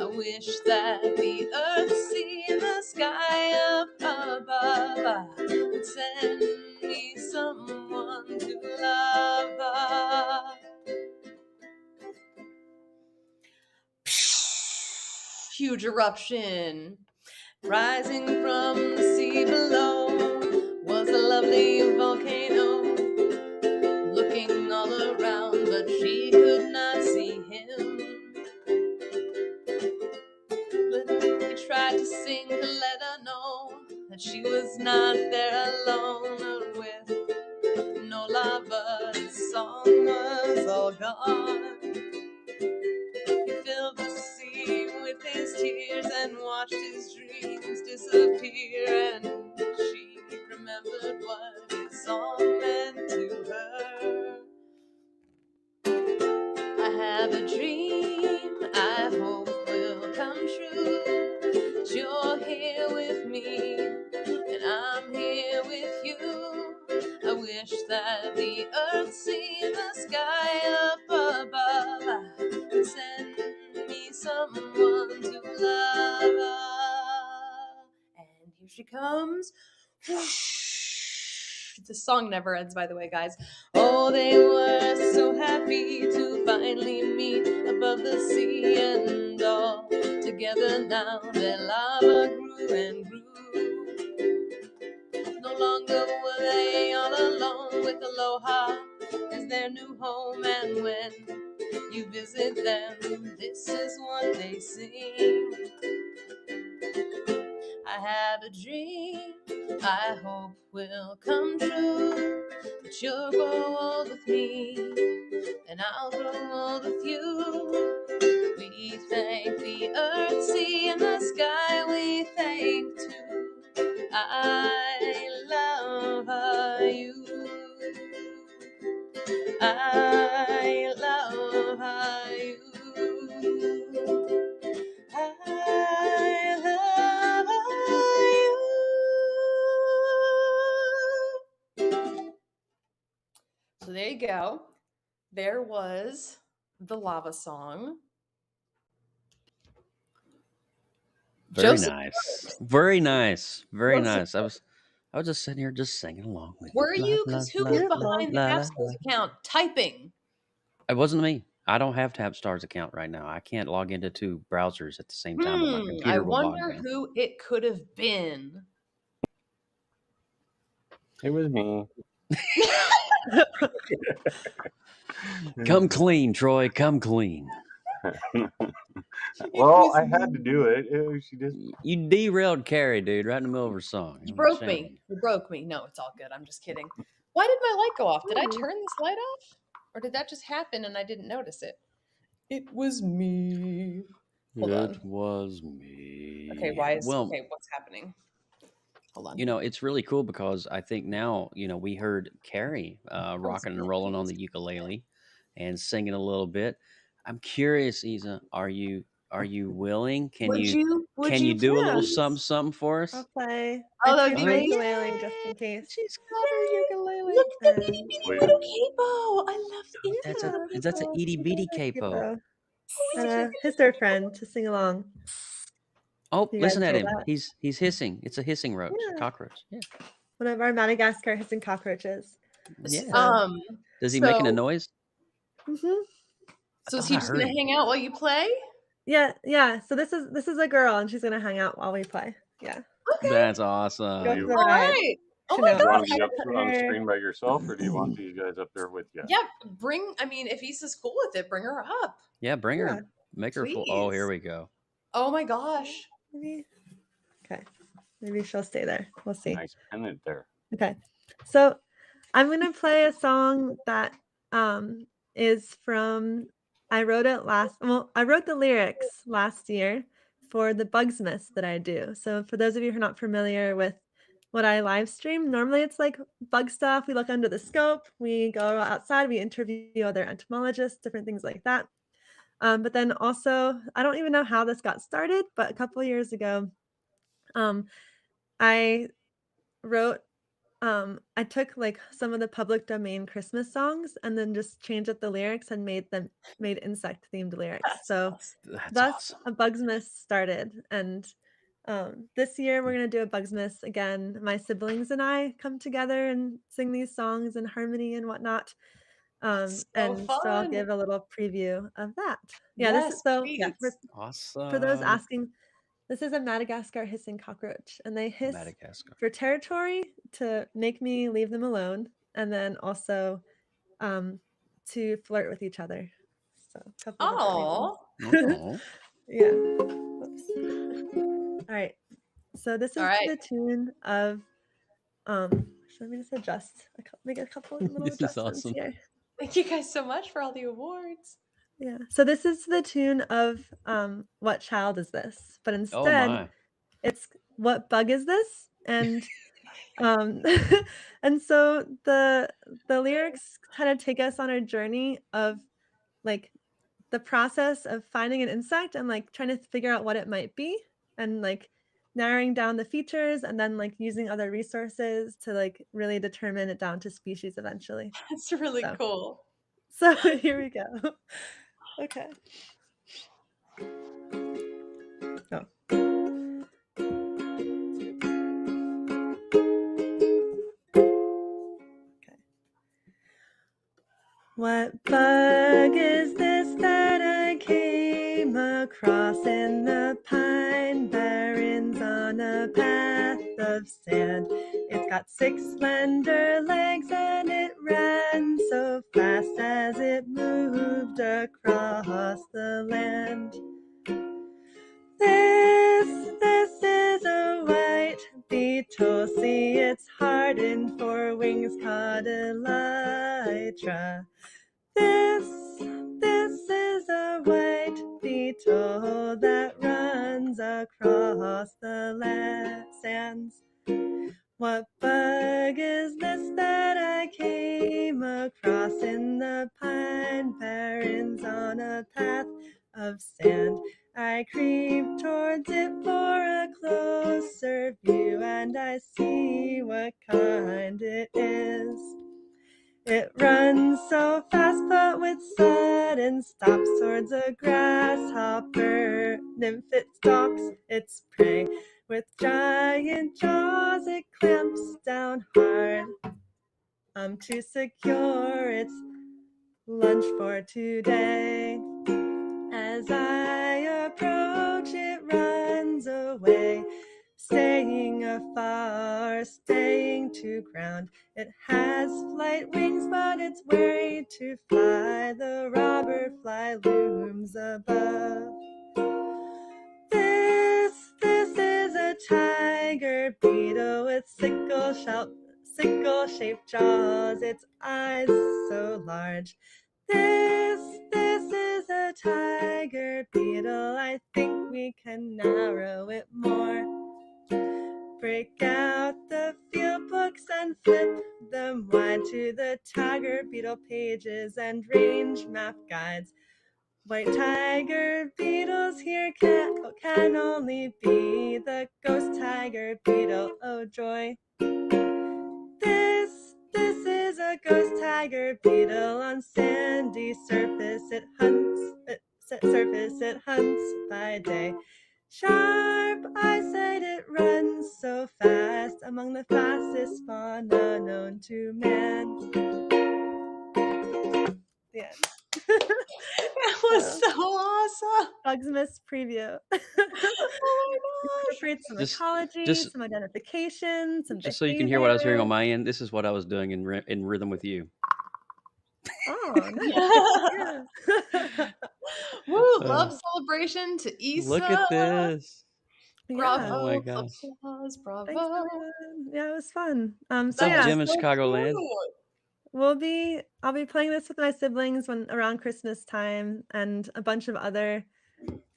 I wish that the earth, sea, and the sky up above would send me someone to love. Huge eruption rising from the sea below was a lovely volcano looking all around, but she could not see him. But he tried to sing to let her know that she was not there alone, but with no lava, the song was all gone. He filled the sea with his tears and watched his dreams disappear, and she remembered what his song meant to her. I have a dream I hope will come true, that you're here with me and I'm here with you. I wish that the earth, sea, and the sky up above would send me someone to love. And here she comes. The song never ends, by the way, guys. Oh, they were so happy to finally meet above the sea, and all together now their lava grew and grew. No longer were they all alone, with Aloha as their new home, and when you visit them, this is what they sing. I have a dream I hope will come true, that you'll grow old with me and I'll grow old with you. We thank the earth, sea, and the sky. We thank too. I love you. I love you. I love you. So there you go. There was the lava song. Very Joseph, nice. Very nice. Very Joseph, nice. I was just sitting here just singing along with were it. La, you? la, Because who la, was la, behind the la, la, HappsStars la. account typing? It wasn't me. I don't have HappsStars account right now. I can't log into two browsers at the same time, or my I computer will bog wonder down. who it could have been. It was me. Come clean, Troy. Come clean. Well, I had to do it. She just You derailed Carrie, dude, right in the middle of her song. You I'm broke ashamed of me. You broke me. No, it's all good. I'm just kidding. Why did my light go off? Did I Ooh. turn this light off? Or did that just happen and I didn't notice it? It was me. Hold on. It was me. Okay, Well, what's happening? Hold on. you know, it's really cool because I think now, we heard Carrie rocking and rolling on the ukulele and singing a little bit. I'm curious, Isa, are you willing? Can you do a little please? something for us? I'll play. Oh, I that'd tuned be my great. ukulele just in case. She's got her ukulele. Look at the Um, itty bitty little capo. I love the That's capo. a itty bitty capo. And a hister friend to sing along. Oh, You listen guys at know him. that? He's hissing. It's a hissing roach, Yeah. cockroach. Yeah. One of our Madagascar hissing cockroaches. Yeah. Does he making a noise? Mm-hmm. So is thought he I just heard gonna him. hang out while you play? Yeah. So this is a girl, and she's gonna hang out while we play. Yeah. Okay. That's Go awesome. for the All ride. right. Oh To my know. you want gosh. to be up on Her- screen by yourself, or do you want these guys up there with you? Yeah, if Issa's cool with it, bring her up. Yeah, bring Yeah, her. Make her full. Oh, please. here we go. Oh my gosh. Maybe. Okay. Maybe she'll stay there. We'll see. Nice pennant there. Okay. So I'm gonna play a song that is from I wrote the lyrics last year for the Bugsmiths that I do. So for those of you who are not familiar with what I live stream. Normally it's like bug stuff. We look under the scope, we go outside, we interview other entomologists, different things like that. But then also, I don't even know how this got started, but a couple years ago, um, I wrote I took like some of the public domain Christmas songs and then just changed up the lyrics and made insect themed lyrics. That's So awesome. That's thus awesome. a Bugsmas started. And this year we're gonna do a Bugsmas again. My siblings and I come together and sing these songs in harmony and whatnot. That's so And so I'll fun. give a little preview of that. Yeah, this is Yes, so yeah, please. for those Awesome. asking, this is a Madagascar hissing cockroach, and they hiss Madagascar. for territory to make me leave them alone, and then also um, to flirt with each other. So a couple different reasons. Oh, Oh, Yeah. Whoops. All right. So this all is to right. the tune of let me just adjust, make a couple of little this is adjustments awesome. here. Thank you guys so much for all the awards. Yeah. So this is to the tune of What Child Is This? But Oh instead, my. it's What Bug Is This? And um and so the lyrics kind of take us on a journey of like the process of finding an insect and like trying to figure out what it might be and like narrowing down the features and then like using other resources to like really determine it down to species eventually. That's really So cool. so here we go. Okay. Oh. Okay. What bug is this that I came across in the pine barrens on a path of sand? It's got 6 slender legs and it ran so fast as it moved across the land. This is a white beetle. See, it's hardened for wings called elytra. This is a white beetle that runs across the sands. What bug is this that I came across in the pine barrens on a path of sand? I creep towards it for a closer view, and I see what kind it is. It runs so fast, but with sudden stops towards a grasshopper nymph. It stalks its prey. With giant jaws, it clamps down hard to secure its lunch for today. As I approach, it runs away, staying afar, staying to ground. It has flight wings, but it's weary to fly. The robber fly looms above. This is a tiger beetle with sickle-shaped jaws, its eyes so large. This is a tiger beetle. I think we can narrow it more. Break out the field books and flip them wide to the tiger beetle pages and range map guides. White tiger beetles here can only be the ghost tiger beetle. Oh joy. This is a ghost tiger beetle on sandy surface. It hunts by day. Sharp eyesight, it runs so fast, among the fastest fauna known to man. The end. That was so awesome. Bugsmas preview. Oh my gosh. Incorporates some Just ecology, just some identification, some just so you can hear what I was hearing on behavior. my end, this is what I was doing in rhythm with you. Oh, nice. Yeah. Woo, Uh, love celebration to look Issa. at this. Yeah. Oh my Bravo, gosh. applause, Thanks, bravo. everyone. Yeah, it was fun. So It's a That yeah, was gem in so Chicagoland. cute. I'll be playing this with my siblings when around Christmas time and a bunch of other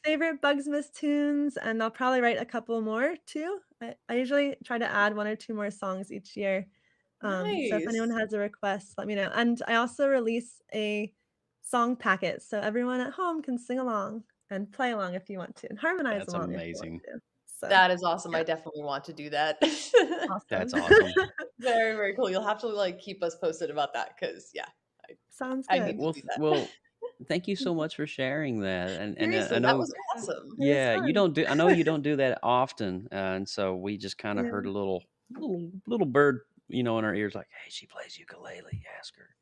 favorite Bugsmas tunes, and I'll probably write a couple more too. I usually try to add 1 or 2 more songs each year. So if anyone Nice. has a request, let me know. And I also release a song packet, so everyone at home can sing along and play along if you want to, and harmonize That's along if you want amazing. to. So, That is awesome. yeah, I definitely want to do that. That's awesome. awesome. Very, very cool. You'll have to like keep us posted about that because yeah, Sounds I need good. to Well, do that. well, thank you so much for sharing that. And I Seriously, that know, was Yeah, awesome. it was yeah, you fun. don't do. I know you don't do that often, and so we just kind of heard Yeah. a little bird, in our ears, like, "Hey, she plays ukulele. Ask her."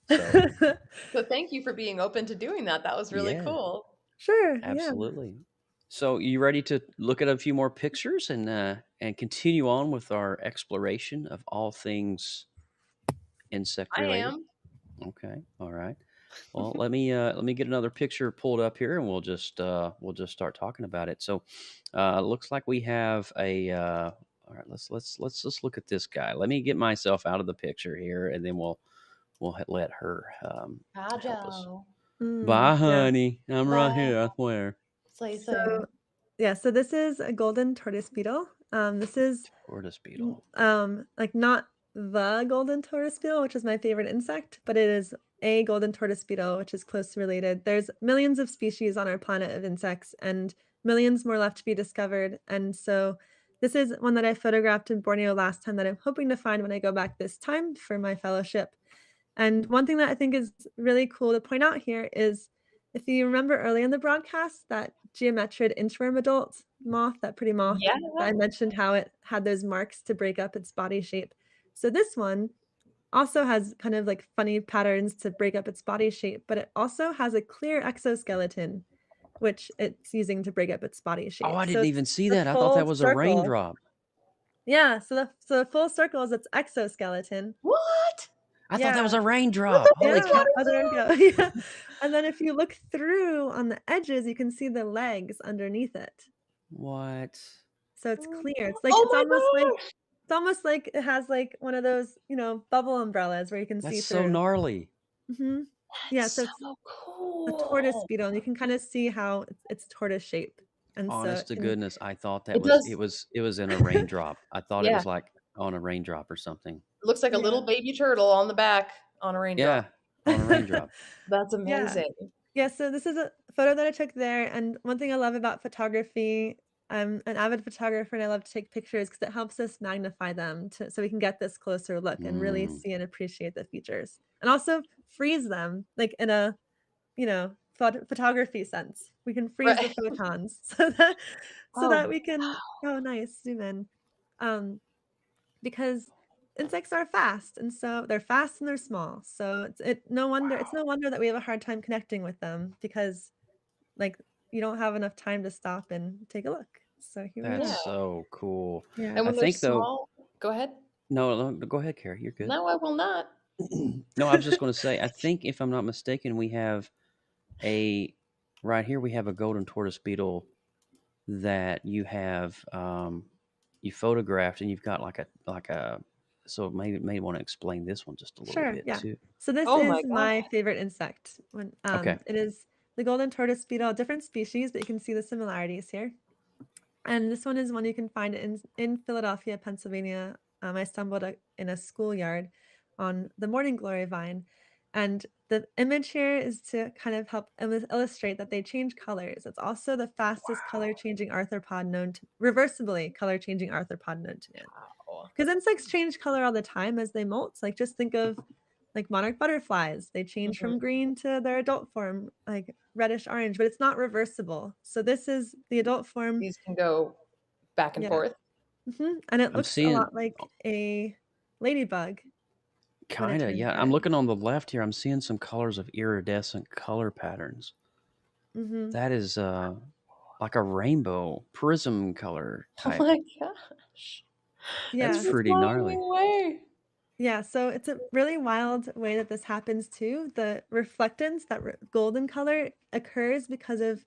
So So thank you for being open to doing that. That was really yeah, cool. Sure, yeah. absolutely. So you ready to look at a few more pictures and continue on with our exploration of all things insect I related? am. Okay, all right. Well, let me get another picture pulled up here, and we'll just start talking about it. So, looks like we have a. All right, let's just look at this guy. Let me get myself out of the picture here, and then let her help us. Agile. Bye, Yeah. honey. I'm right Bye. here. I swear. Slay So, thing. yeah, so this is a golden tortoise beetle. This is Tortoise beetle. like not the golden tortoise beetle, which is my favorite insect, but it is a golden tortoise beetle, which is closely related. There's millions of species on our planet of insects and millions more left to be discovered. And so this is one that I photographed in Borneo last time that I'm hoping to find when I go back this time for my fellowship. And one thing that I think is really cool to point out here is if you remember early in the broadcast, that geometrid inchworm adult moth, that pretty moth, Yeah. that I mentioned how it had those marks to break up its body shape. So this one also has kind of like funny patterns to break up its body shape, but it also has a clear exoskeleton, which it's using to break up its body Oh, shape. I So didn't it's even see the that. I thought full that was a circle. raindrop. Yeah, so the full circle is its exoskeleton. What? I thought that was Yeah. a Look raindrop. at Holy this Yeah. cow! one. Oh, there we go. Yeah. And then if you look through on the edges, you can see the legs underneath it. What? So it's clear. It's like Oh my gosh. it's almost like it has like one of those, bubble umbrellas where you can That's see so through. gnarly. Mhm. Yeah, That's so it's so a tortoise cool. beetle, and you can kinda see how it's tortoise shape. And so Honest it to can goodness, I thought that It was it does. was it was in a raindrop. I thought it Yeah. was like on a raindrop or something. It looks like a Yeah. little baby turtle on the back on a raindrop. Yeah, on a raindrop. That's Yeah. amazing. Yeah, so this is a photo that I took there, and one thing I love about photography, I'm an avid photographer and I love to take pictures because it helps us magnify them so we can get this closer look and really Mm. see and appreciate the features. And also freeze them, like in a, photography sense. We can freeze the Right. photons so that Oh, we can oh, nice, zoom in. Um, because insects are fast, and so they're fast and they're small. So it's no wonder that we have a hard time connecting with them because, like, you don't have enough time to stop and take a look. So here we That's yeah. are. so cool. Yeah. And I when they're think though. small, go ahead. No, go ahead, Carrie. You're good. No, I will not. No, I was just going to say. I think if I'm not mistaken, we have a right here. We have a golden tortoise beetle that you photographed, and you've got like a. So maybe may want to explain this one just a little Sure, bit yeah. too. So this Oh my is gosh. my favorite insect. Okay. It is the golden tortoise beetle, different species, but you can see the similarities here. And this one is one you can find in Philadelphia, Pennsylvania. I stumbled in a schoolyard on the morning glory vine, and the image here is to kind of help illustrate that they change colors. It's also the fastest color changing arthropod known to reversibly color changing arthropod known to man. Wow. Because insects change color all the time as they molt. Like just think of like monarch butterflies. They change Mhm. from green to their adult form, like reddish orange, but it's not reversible. So this is the adult form. These can go back and Yeah. forth. And it I'm looks a seeing lot like a ladybug when it kind of, turns yeah. I'm red. looking on the left here. I'm seeing some colors of iridescent color patterns. Mhm. That is like a rainbow prism color Oh type. my gosh. That's This Yeah. is pretty blowing me gnarly. away. Yeah, so it's a really wild way that this happens too. The reflectance, that golden color, occurs because of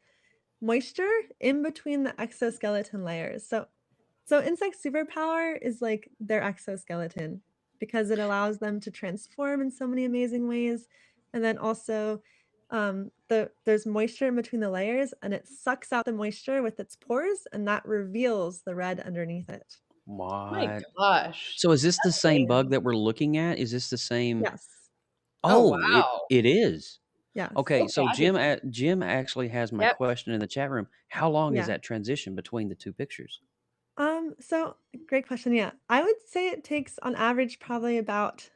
moisture in between the exoskeleton layers. So insect superpower is like their exoskeleton because it allows them to transform in so many amazing ways. And then also there's moisture in between the layers, and it sucks out the moisture with its pores, and that reveals the red underneath it. My What? gosh. So is this the That's same bug amazing. that we're looking at? Is this the same? Yes. Oh, Oh, wow. it is. Yes. Okay, Okay, so I did. Jim actually has my Yep. question in the chat room. How long is Yeah. that transition between the two pictures? So great question. Yeah. I would say it takes on average probably about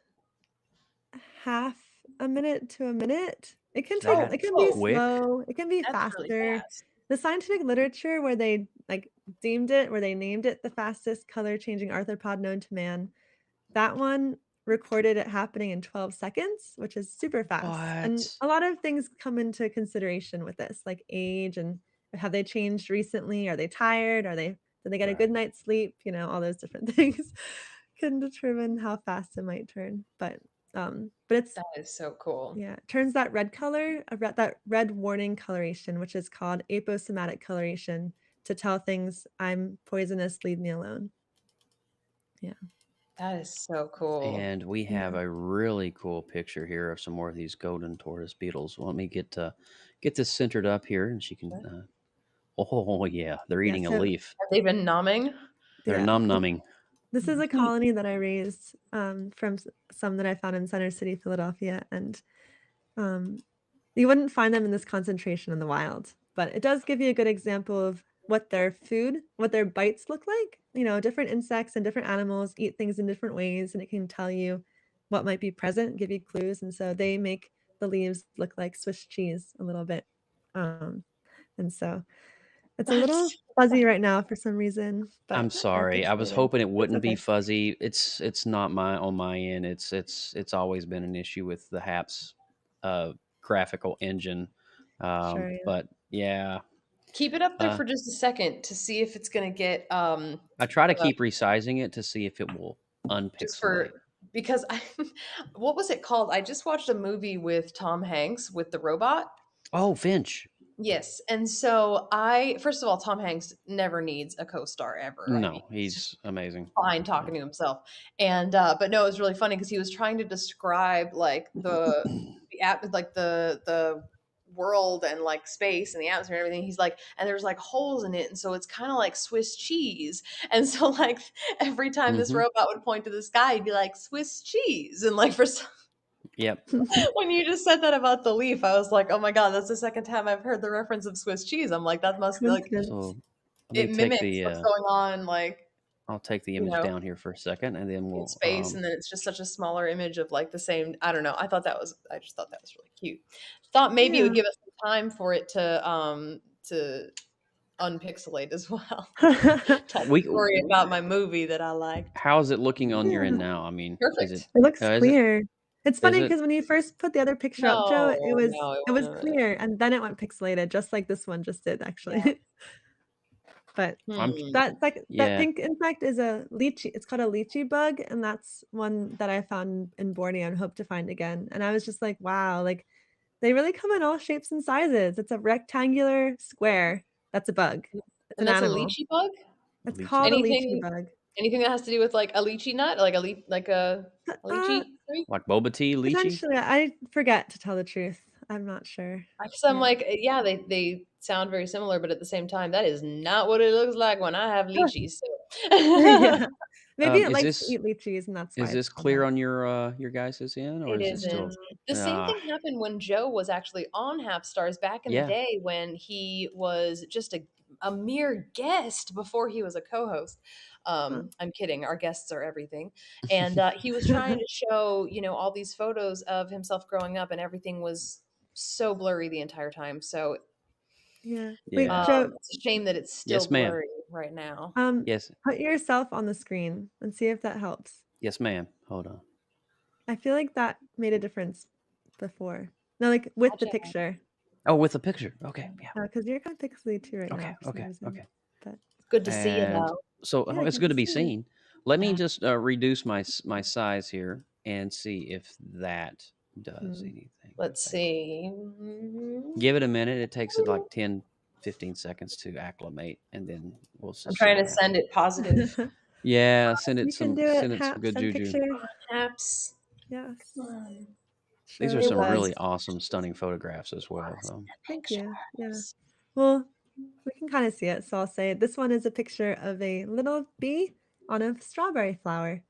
half a minute to a minute. It can take Oh, That it can be whoa. quick? slow, it can be That's really faster. fast. The scientific literature where they like deemed it, where they named it the fastest color changing arthropod known to man, that one recorded it happening in 12 seconds, which is super fast. And What? a lot of things come into consideration with this, like age and have they changed recently? Are they tired? Did they get a good Right. night's sleep? All those different things can determine how fast it might turn. But it's That is so cool. yeah, it turns that red color, that red warning coloration, which is called aposematic coloration, to tell things I'm poisonous, leave me alone. Yeah. That is so cool. And we Yeah. have a really cool picture here of some more of these golden tortoise beetles. Let me get this centered up here, and she can. Oh yeah, they're Yeah. eating a So leaf. Have they been numbing? They're yeah. numbing. This is a colony that I raised from some that I found in Center City, Philadelphia, and you wouldn't find them in this concentration in the wild, but it does give you a good example of what their bites look like. Different insects and different animals eat things in different ways, and it can tell you what might be present, give you clues, and so they make the leaves look like Swiss cheese a little bit. And so it's a little That's fuzzy right now for some reason, but I'm I'll sorry. fix I it was later. hoping it It's wouldn't be okay. fuzzy. It's not on my end. It's always been an issue with the Happs graphical engine. Sure, yeah. But yeah, keep it up there uh, for just a second to see if it's gonna get I try to keep resizing it to see if it will just unpixelate. for because I what was it called? I just watched a movie with Tom Hanks with the robot. Oh, Finch. Yes, and so I first of all, Tom Hanks never needs a co-star ever. I mean, No, he's just he's amazing. fine Yeah. talking to himself. And but no, it was really funny because he was trying to describe like the app like the world and like space and the atmosphere and everything. He's like, and there's like holes in it, and so it's kind of like Swiss cheese. And so like every time this Mhm. robot would point to the sky, he'd be like Swiss cheese. And like for some Yep. when you just said that about the leaf, I was like, oh my god, that's the second time I've heard the reference of Swiss cheese. I'm like, that must like Coincidence. So let me it take mimics the what's going on, like I'll take the you image know, down here for a second, and then in we'll space, and then it's just such a smaller image of like the same. I don't know. I just thought that was really cute. Thought maybe it would Yeah. give us some time for it to unpixelate as well. Tell the we. story about my movie that I liked. How's it looking on your Yeah. end now? I mean, is it? Perfect. It looks Is it? clear. It's Is funny it? because when you first put the other picture up, Joe, No, it was no, it it was wasn't. clear, and then it went pixelated, just like this one just did, Yeah. actually. But I'm. Hmm. that Yeah. thing, in fact, is a lychee. It's called a lychee bug, and that's one that I found in Borneo and hope to find again. And I was just like, wow, like they really come in all shapes and sizes. It's a rectangular square. That's a bug. It's And an that's a animal. lychee bug. It's Lychee called a bug. lychee Anything, bug. anything that has to do with like a lychee nut, like like a Uh, lychee tree. Like boba tea, lychee. Potentially, I forget to tell the truth. I'm not sure. Because I'm Yeah. like, yeah, they sound very similar, but at the same time, that is not what it looks like when I have lychees. So. Yeah. Maybe it Is likes to this eat lychees, and that's why is it's this called clear that. on your guys's end, or It is it isn't. still? The same Ah, thing happened when Joe was actually on HappsStars back in the yeah. day when he was just a mere guest before he was a co-host. Huh. I'm kidding. Our guests are everything. And he was trying to show, all these photos of himself growing up, and everything was so blurry the entire time. So Yeah. Wait, Yeah. Joe, it's a shame that it's still Yes, ma'am. blurry right now. Yes. put yourself on the screen and see if that helps. Yes, ma'am. Hold on. I feel like that made a difference before. No, like with the Gotcha. picture. Oh, with a picture. Okay. Yeah. Because you're kind of pixely too right Okay. now for some Okay. reason. Okay. But Good to see you, And though. so yeah, it's good good to to be see you. seen. Let me Yeah. just reduce my size here and see if that does Hmm. anything. Let's Okay. see. Give it a minute. It takes it like 10, 15 seconds to acclimate, and then we'll I'm see trying what to send it positive. Yeah, send it You can some do it, send it some Hap. good Send juju. picture. Happs. Yes. These are Sure. It some was. really awesome, stunning photographs as well. Was So. Thank you. Yeah. pictures. Well, we can kind of see it, so I'll say this one is a picture of a little bee on a strawberry flower.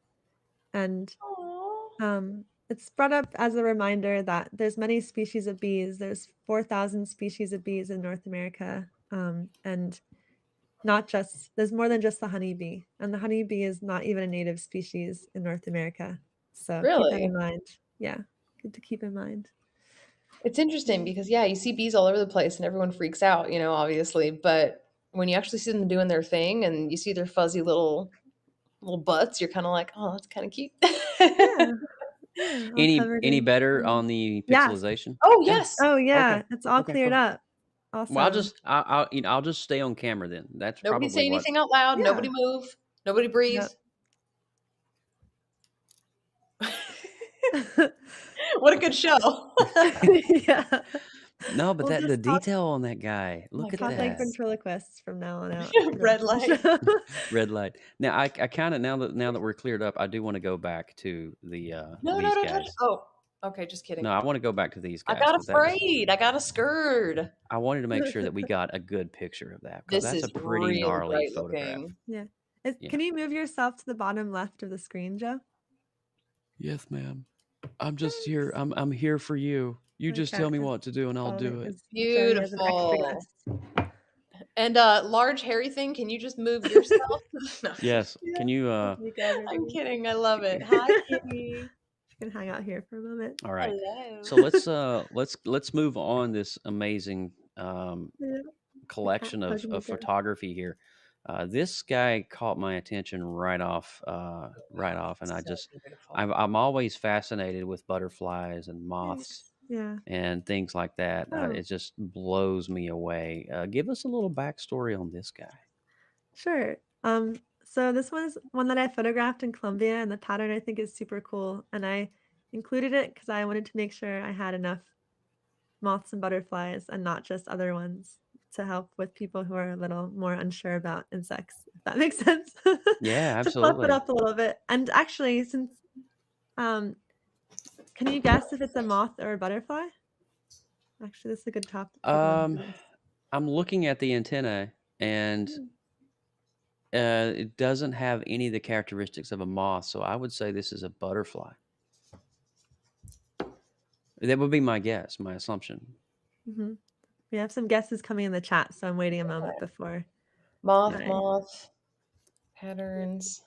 And Aw. it's brought up as a reminder that there's many species of bees. There's 4,000 species of bees in North America. And not just, there's more than just the honeybee. And the honeybee is not even a native species in North America. So keep that in Really? mind. Yeah, good to keep in mind. It's interesting because yeah, you see bees all over the place and everyone freaks out, obviously, but when you actually see them doing their thing and you see their fuzzy little butts, you're kind of like, "Oh, that's kind of cute." Yeah, yeah, all covered Any in better feathers. on the Yes. pixelization? Oh, Yeah. yes. Oh, Okay. yeah, it's all Okay. cleared Cool. up. Well, Awesome. I'll just stay on camera then. That's Nobody probably say what. anything out loud. Yeah. Nobody move. Nobody breathe. Yep. What a good show. Yeah. No, but We'll the just detail on that guy. Oh my Look at talk like that goodness. ventriloquists from now on out for the Red whole light. show. red light. Now I kind of now that we're cleared up, I do want to go back to No, no, these don't touch. guys. Oh, okay, just No, kidding. I want to go back to these I guys got because that was. afraid. I got scared. I wanted to make sure that we got a good picture of that because This that's a is pretty really gnarly great photograph. looking. Yeah. Yeah. Can you move yourself to the bottom left of the screen, Joe? Yes, ma'am. I'm just here. I'm here for you. You just Okay. tell me what to do and I'll Following do it. is Joey as an extra Beautiful. guest. And large hairy thing, can you just move yourself? No. Yes. Yeah. Can you You go, I'm everybody. kidding. I love it. Hi, Kitty. She can hang out here for a moment. All right. Hello. So let's move on this amazing Yeah. collection Cat of hugging the girl. photography here. This guy caught my attention right off, and I So just beautiful. I'm always fascinated with butterflies and moths Thanks. Yeah. and things like that. Oh, It just blows me away. Give us a little backstory on this guy. sure. So this one's one that I photographed in Colombia, and the pattern I think is super cool. And I included it because I wanted to make sure I had enough moths and butterflies and not just other ones to help with people who are a little more unsure about insects, if that makes sense. Yeah, To flip it absolutely. up a little bit. And actually, since um, can you guess if it's a moth or a butterfly? Actually, this is a good good one for this. I'm looking at the antenna and it doesn't have any of the characteristics of a moth, so I would say this is a butterfly. That would be my guess, my assumption. Mhm. We have some guesses coming in the chat, so I'm waiting a moment before. Moth, I- moth, patterns.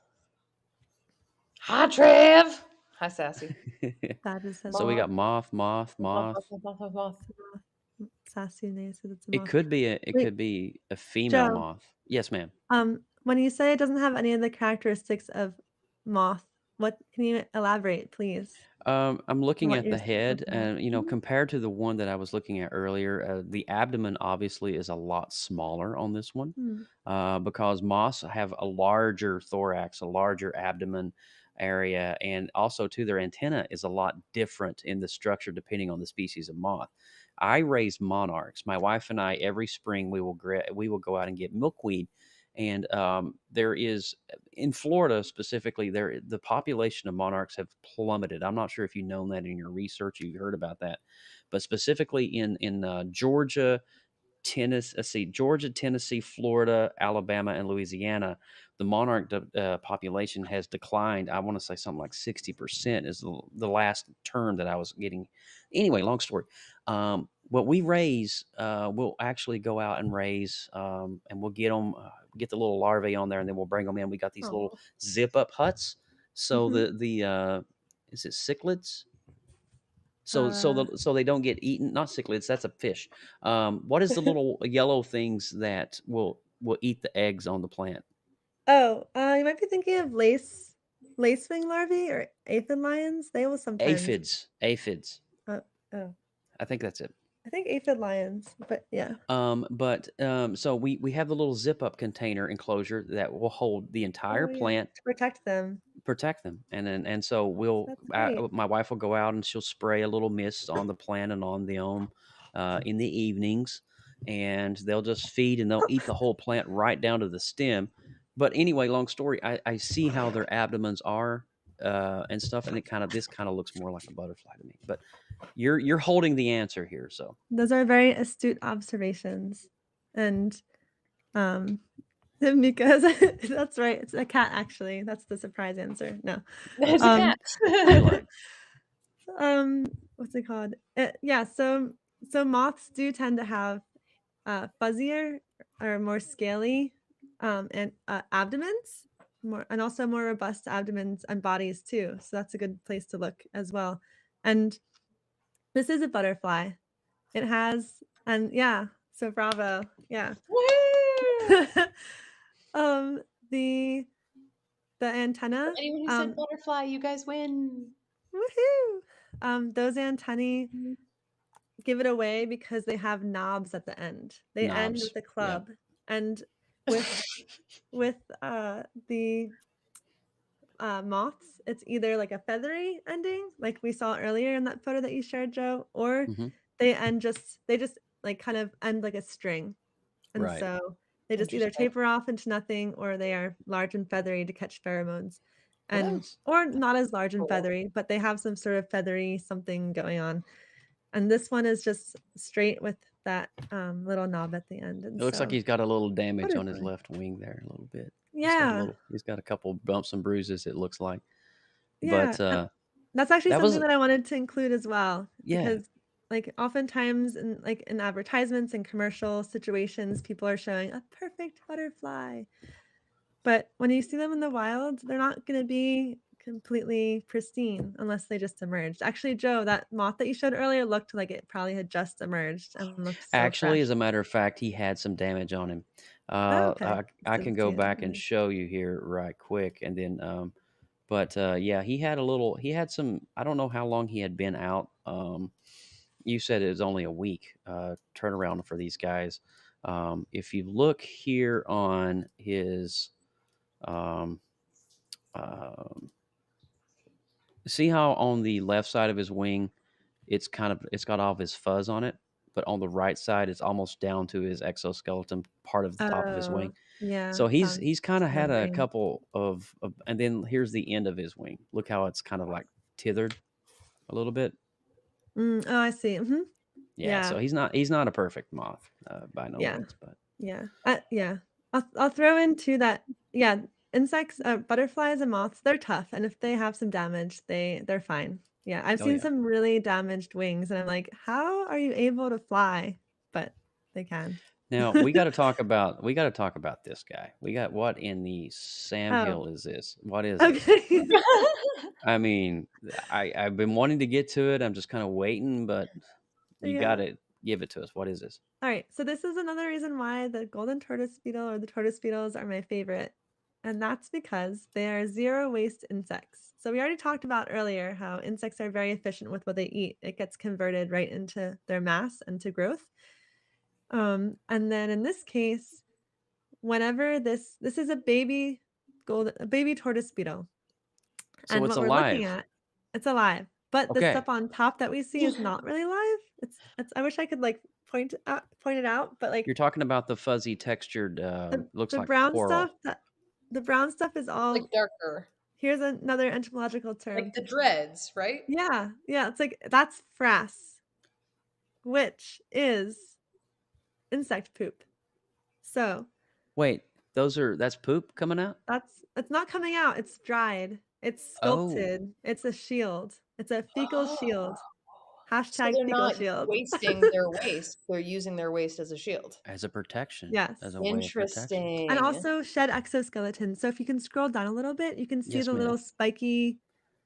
Hi, Trev. Hi, Sassy. That is says So we got Moth. moth. Moth. sassy and says it's a It moth. could be Wait, a female Joe, moth. Yes, ma'am. when you say it doesn't have any of the characteristics of moth, what can you elaborate, please? I'm looking What at you're the head, looking at? and compared to the one that I was looking at earlier, the abdomen obviously is a lot smaller on this one, because moths have a larger thorax, a larger abdomen area, and also too their antenna is a lot different in the structure depending on the species of moth. I raise monarchs. My wife and I every spring we will go out and get milkweed. And there is in Florida specifically, the population of monarchs have plummeted. I'm not sure if you've known that in your research, you've heard about that, but specifically in Georgia, Tennessee, Florida, Alabama, and Louisiana, the monarch population has declined. I want to say something like 60% is the last term that I was getting. Anyway, long story. What we raise, we'll actually go out and raise, and we'll get them, get the little larvae on there, and then we'll bring them in. We got these little zip up huts. So is it cichlids? So they don't get eaten. Not cichlids. That's a fish. What is the little yellow things that will eat the eggs on the plant? Oh, you might be thinking of lacewing larvae or aphid lions. They will sometimes. Aphids. Oh, I think that's it. I think aphid lions, but yeah. So we have the little zip up container enclosure that will hold the entire Oh, yeah, plant, to protect them. and so That's great. my wife will go out and she'll spray a little mist on the plant and on them in the evenings, and they'll just feed and they'll eat the whole plant right down to the stem. But anyway, long story, I see how their abdomens are. and stuff, and this kind of looks more like a butterfly to me. But you're holding the answer here, so Those are very astute observations. And Mika, that's right. It's a cat, actually. That's the surprise answer. No. There's a cat. highlight. What's it called? Yeah, so moths do tend to have fuzzier or more scaly and abdomens, and also more robust abdomens and bodies too. So that's a good place to look as well. And this is a butterfly. It has, and yeah, so bravo. Yeah. Woo! The antenna. Anyone who said butterfly, you guys win. Woohoo! Those antennae give it away because they have knobs at the end. They end Knobs, with a yeah. club, and with the moths, it's either like a feathery ending, like we saw earlier in that photo that you shared, Joe, or Mhm. they just like kind of end like a string, and Right. so they just either Interesting. taper off into nothing, or they are large and feathery to catch pheromones, Well, and that's or not as large and cool. feathery, but they have some sort of feathery something going on. And this one is just straight with that little knob at the end. And It looks like he's got a little damage on his butterfly. left wing there, a little bit. Yeah, He's got a couple bumps and bruises, it looks like. yeah. But That's actually that something was that I wanted to include as well, yeah. because like oftentimes in advertisements and commercial situations, people are showing a perfect butterfly. But when you see them in the wild, they're not going to be completely pristine unless they just emerged. Actually, Joe, that moth that you showed earlier looked like it probably had just emerged and looked so Actually, fresh. as a matter of fact, he had some damage on him. Oh, okay. I Just can didn't go see it. back and show you here right quick, and then but yeah, he had some. I don't know how long he had been out. You said it was only a week turnaround for these guys. If you look here on his, um, see how on the left side of his wing, it's got all of his fuzz on it, but on the right side, it's almost down to his exoskeleton part of the top of his wing. Yeah. So he's kind of had a membrane. couple of, and then here's the end of his wing. Look how it's kind of like tethered a little bit. Oh, I see. Yeah. So he's not a perfect moth by no Yeah. means, but Yeah. I'll throw into that. Yeah, insects, butterflies and moths, they're tough, and if they have some damage, they're fine. Yeah, I've oh seen yeah. some really damaged wings, and I'm like, how are you able to fly? But they can. Now we got to talk about this guy. We got what in the Sam Oh. Hill is this? What is it? Okay. I mean, I've been wanting to get to it. I'm just kind of waiting, but you Yeah. got to give it to us. What is this? All right, so this is another reason why the golden tortoise beetle or the tortoise beetles are my favorite, and that's because they are zero waste insects. So we already talked about earlier how insects are very efficient with what they eat. It gets converted right into their mass and to growth. And then in this case, whenever this is a baby tortoise beetle, So and it's what we're looking alive. at, it's alive. But the Okay. stuff on top that we see is not really live. It's I wish I could like point it out, but like You're talking about the fuzzy textured, looks the like brown coral. stuff, the brown stuff is all like darker. here's another entomological term. Like the dreads, right? Yeah, it's like that's frass, which is insect poop. So Wait, that's poop coming out? it's not coming out, it's dried. It's Oh. sculpted. It's a shield. It's a fecal shield. So Hashtag they're fecal not shield. wasting their waste. They're using their waste as a shield. As a protection. Yes. As a way of protection. Interesting. And also shed exoskeleton. So if you can scroll down a little bit, you can see Yes, the ma'am. little spiky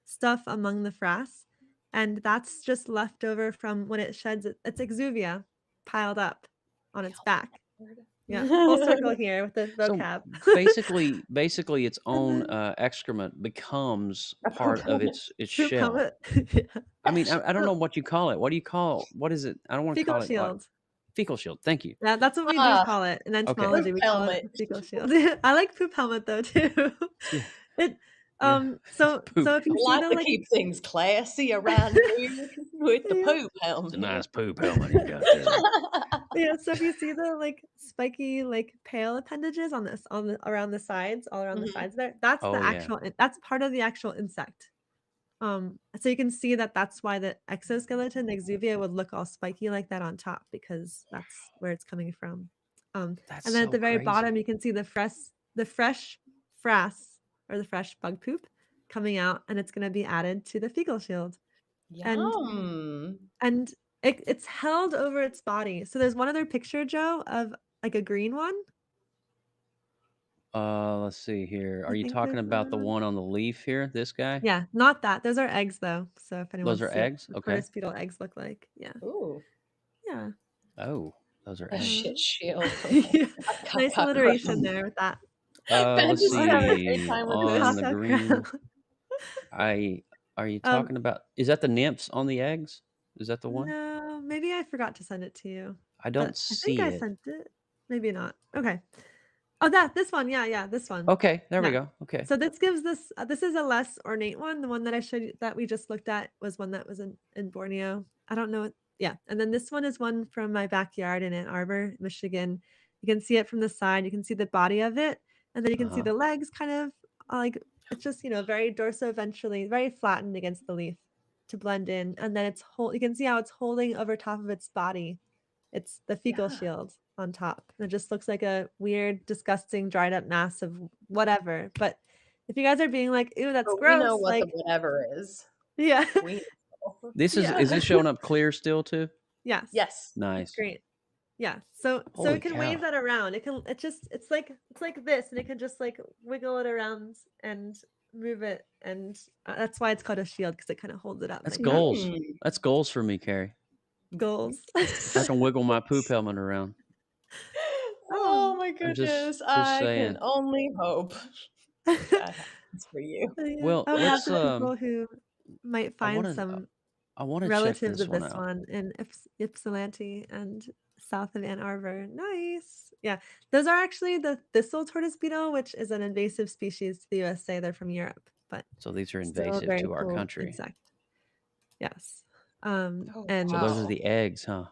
stuff among the frass. And that's just left over from when it sheds its exuvia piled up on its back. Yeah, full circle here with the vocab. So basically its own excrement becomes A part of poop its Poop shell. helmet. Yeah. I mean, I don't know what you call it. What is it? I don't want to Fecal call it like shield. fecal shield. Thank you. Yeah, that's what we do Ah, call it in okay. entomology. Poop We call helmet. it fecal shield. I like poop helmet though too. Yeah. It Yeah. so Poop. if you I see like them to like keep things classy around here. With the Yeah. poop It's a helmet. nice poop helmet he's got there. Yeah, so if you see the, like, spiky, like, pale appendages on this around the sides, all around the Mhm. sides there, that's the Oh, yeah. actual that's part of the actual insect. So you can see that that's why the exoskeleton, the exuvia, would look all spiky like that on top because that's where it's coming from. That's And then at so the very bottom, crazy. you can see the fresh frass or the fresh bug poop coming out, and it's gonna be added to the fecal shield. And Yum. and it's held over its body. So there's one other picture, Joe, of, like, a green one. Let's see here. Are I you think talking there's about the one. one on the leaf here? This guy? Yeah, not that. Those are eggs, though, so if anyone Those wants are to see what eggs? the Okay. tortoise beetle eggs look like. Yeah. Ooh, Yeah. Oh, those are a eggs. shit shield. Yeah. Nice Cock alliteration crown. there with that. Ben Let's just having a great see. time with On this. the Cock green, crown. are you Um, talking about? Is that the nymphs on the eggs? Is that the one? no, maybe I forgot to send it to you, I don't but I think see I it. sent it. Maybe not. Okay. Oh, this one. Yeah, this one. Okay, there we Yeah. go. Okay. So this gives this is a less ornate one. The one that I showed you that we just looked at was one that was in Borneo. I don't know. Yeah. And then this one is one from my backyard in Ann Arbor, Michigan. You can see it from the side. You can see the body of it. And then you can see Uh-huh. the legs kind of like it's just, very dorso-ventrally, very flattened against the leaf to blend in. And then you can see how it's holding over top of its body. It's the fecal Yeah. shield on top. It just looks like a weird, disgusting, dried up mass of whatever. But if you guys are being like, "Ew, that's But we know gross," what the like, whatever is. yeah, We know. Is yeah, this showing up clear still too? yes, Yes. Nice. great, yeah. So Holy it can cow. wave that around. It's like this, and it can just like wiggle it around and move it, and that's why it's called a shield because it kind of holds it up That's like goals. Mm. That's goals for me, Carrie. that. Goals. I can wiggle my poop helmet around. Oh my I'm goodness. just I saying. can only hope that happens for you. Yeah. Well, Oh, we have let's some people who might I find want to some I want to check relatives this of one this out. one in Ypsilanti and south of Ann Arbor. Nice. Yeah. Those are actually the thistle tortoise beetle, which is an invasive species to the USA. They're from Europe, but So these are still a invasive very to our cool country. insect. Yes. Oh, And So those are wow. the eggs, huh?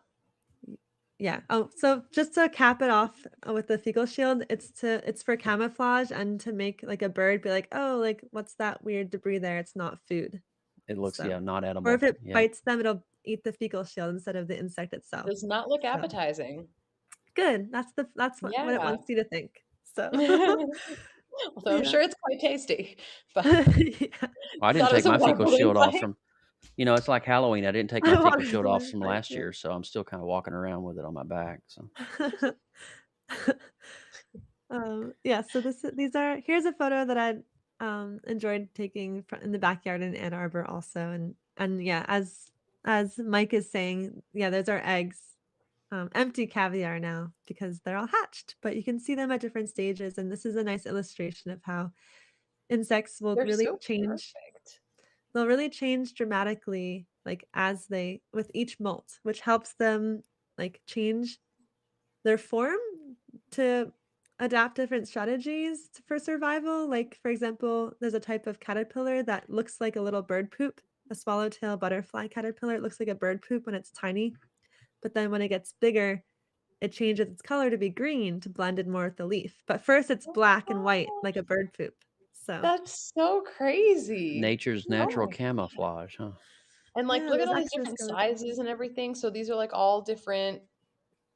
yeah. Oh, so just to cap it off with the fecal shield, it's for camouflage and to make like a bird be like, oh, like what's that weird debris there? It's not food. It looks, So, yeah, not or edible. if it Yeah. bites them, it'll eat the fecal shield instead of the insect itself. Does not look So appetizing. good. That's what it Yeah. wants you to think. So Although I'm yeah. sure it's quite tasty. But Yeah. Well, I didn't thought it was take a my fecal wobbly shield off bite. from, it's like Halloween. I didn't take I my fecal wanted shield to off learn from like last it. year, so I'm still kind of walking around with it on my back. So Yeah, so here's a photo that I enjoyed taking in the backyard in Ann Arbor also. And yeah, as Mike is saying, yeah, those are eggs. Empty caviar now because they're all hatched, but you can see them at different stages. And this is a nice illustration of how insects will They're really so change. perfect. They'll really change dramatically, like with each molt, which helps them like change their form to adapt different strategies for survival. Like, for example, there's a type of caterpillar that looks like a little bird poop, a swallowtail butterfly caterpillar. It looks like a bird poop when it's tiny, but then when it gets bigger, it changes its color to be green to blend in more with the leaf. But first, it's black and white like a bird poop. So That's so crazy. nature's Oh natural my God. camouflage, huh? And like yeah, look at those all these different exoskeletons. sizes and everything. So these are like all different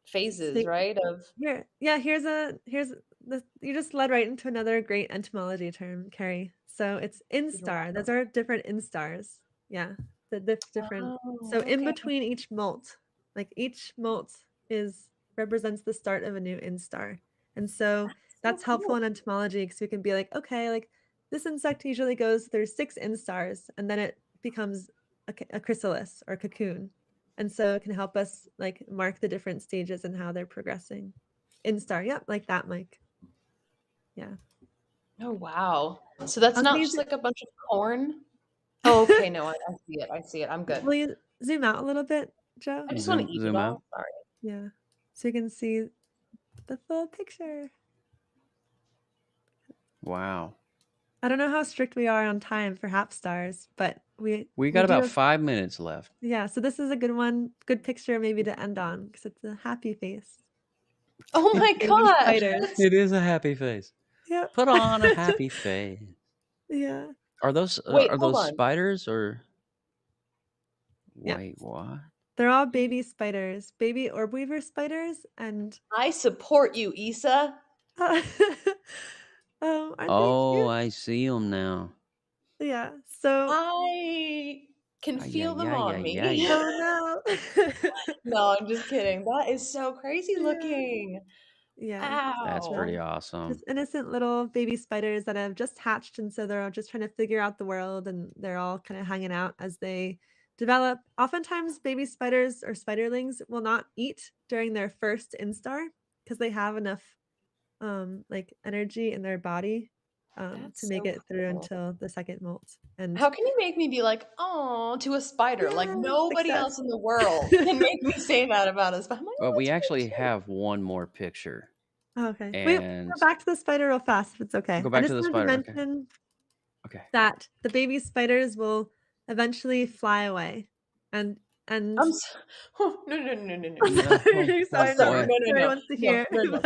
phases, So right? Of here's you just led right into another great entomology term, Carrie. So it's you're instar. Those welcome. are different instars. Yeah, the different. So Oh, in okay. between each molt, like each molt represents the start of a new instar, and so So that's helpful cool. in entomology because we can be like, okay, like this insect usually goes through 6 instars, and then it becomes a chrysalis or cocoon. And so it can help us like mark the different stages and how they're progressing. Instar, yep, like that, Mike. Yeah. Oh wow. So that's Can not you just like a bunch of corn. Oh, okay. No, I see it. I see it. I'm good. will you zoom out a little bit, Joe? I just want to eat it Zoom out. all. Sorry. Yeah. So you can see the full picture. Wow. I don't know how strict we are on time for HappsStars, but We we got do about have 5 minutes left. yeah, so this is a good one, good picture maybe to end on because it's a happy face. Oh my Baby gosh. spiders. It is a happy face. Yep. Put on a happy face. Yeah. Are those Wait, are hold those on. spiders or Yeah. wait, what? They're all baby spiders, baby orb weaver spiders, and I support you, Issa. aren't they Oh, cute? I see them now. Yeah. So I can Ay, feel them ay, on ay, me. ay. oh no. No, I'm just kidding. That is so crazy Yeah. looking. Yeah. That's Ow. pretty awesome. Just innocent little baby spiders that have just hatched, and so they're all just trying to figure out the world, and they're all kind of hanging out as they develop. Oftentimes, baby spiders or spiderlings will not eat during their first instar because they have enough like energy in their body to That's make so it through cool. until the second molt. And How can you make me be like, oh, to a spider? Like yeah, nobody success. else in the world can make me say that about a spider. I'm like, Well, oh, we that's actually cute. have one more picture. Oh, okay. Wait, go And back to the spider real fast if it's okay. go I back to just the wanted to spider. Okay. mention Okay. that the baby spiders will eventually fly away. And I'm no, no, no, no, no, I'm no. sorry, Oh sorry, Sorry, boy. no, no, nobody no, wants to no, hear. no, no.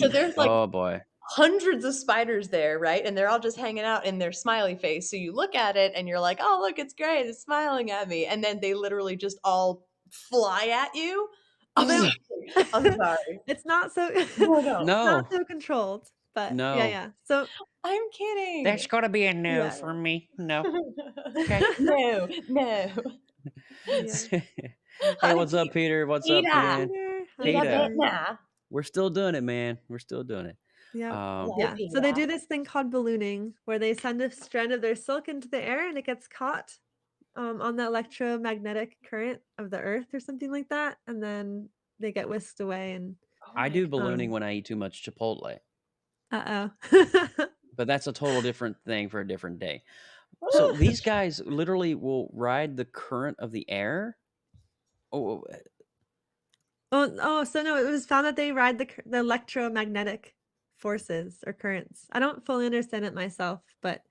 So there's like Oh boy. hundreds of spiders there, right? And they're all just hanging out in their smiley face. So you look at it and you're like, oh, look, it's great. It's smiling at me. And then they literally just all fly at you. I'm Well, sorry. I'm sorry. it's not so No, no. No. not so controlled, but No. yeah. So I'm kidding. That's gotta be a no Yeah. for me. No. Okay. No, no. yeah. Hey, what's up, Peter? What's up, Peter. man? Peter, Peter Peter. hi. Bittner. We're still doing it, man. We're still doing it. Yep. Hello, Yeah. So they Peter. do this thing called ballooning where they send a strand of their silk into the air and it gets caught on the electromagnetic current of the earth or something like that, and then they get whisked away and Oh I my do God. ballooning when I eat too much Chipotle, uh-oh. but that's a total different thing for a different day. So these guys literally will ride the current of the air. Oh, So no, it was found that they ride the electromagnetic forces or currents. I don't fully understand it myself, but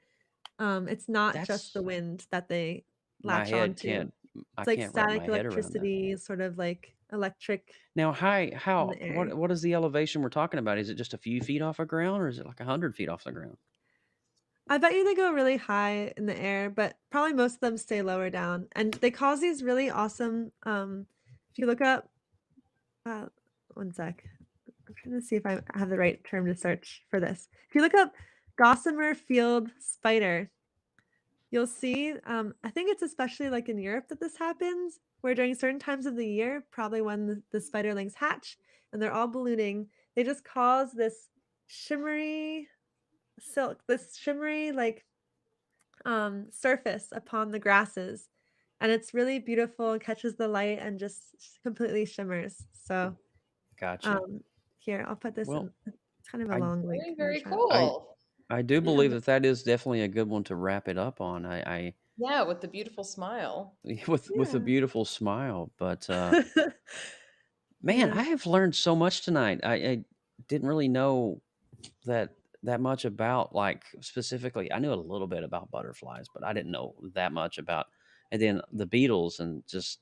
it's not just that's the wind that they my latch head onto. can't. I It's like can't wrap static my head around that. electricity, sort of like electric Now, in how the air. what is the elevation we're talking about? Is it just a few feet off the ground, or is it like 100 feet off the ground? I bet you they go really high in the air, but probably most of them stay lower down. And they cause these really awesome if you look up one sec. I'm trying to see if I have the right term to search for this. If you look up gossamer field spider, you'll see I think it's especially like in Europe that this happens, where during certain times of the year, probably when the spiderlings hatch and they're all ballooning, they just cause this shimmery silk, this shimmery like surface upon the grasses, and it's really beautiful and catches the light and just completely shimmers. So Gotcha. here I'll put this Well, in. It's kind of a I long link. Very, I'm gonna very try to cool. I do believe that that is definitely a good one to wrap it up on. I Yeah, with the beautiful smile. with a Yeah. beautiful smile, but man, Yeah. I have learned so much tonight. I didn't really know that much about, like, specifically. I knew a little bit about butterflies, but I didn't know that much about, and then the beetles and just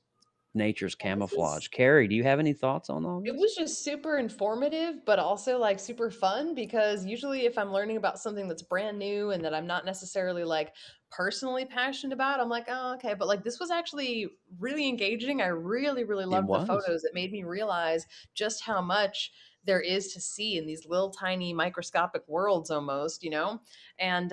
nature's Yeah, this was camouflage. Carrie, do you have any thoughts on all it this? was just super informative, but also like super fun because usually if I'm learning about something that's brand new and that I'm not necessarily like personally passionate about, I'm like, oh, okay. But like this was actually really engaging. I really, really It loved the was. photos. It made me realize just how much there is to see in these little tiny microscopic worlds almost, and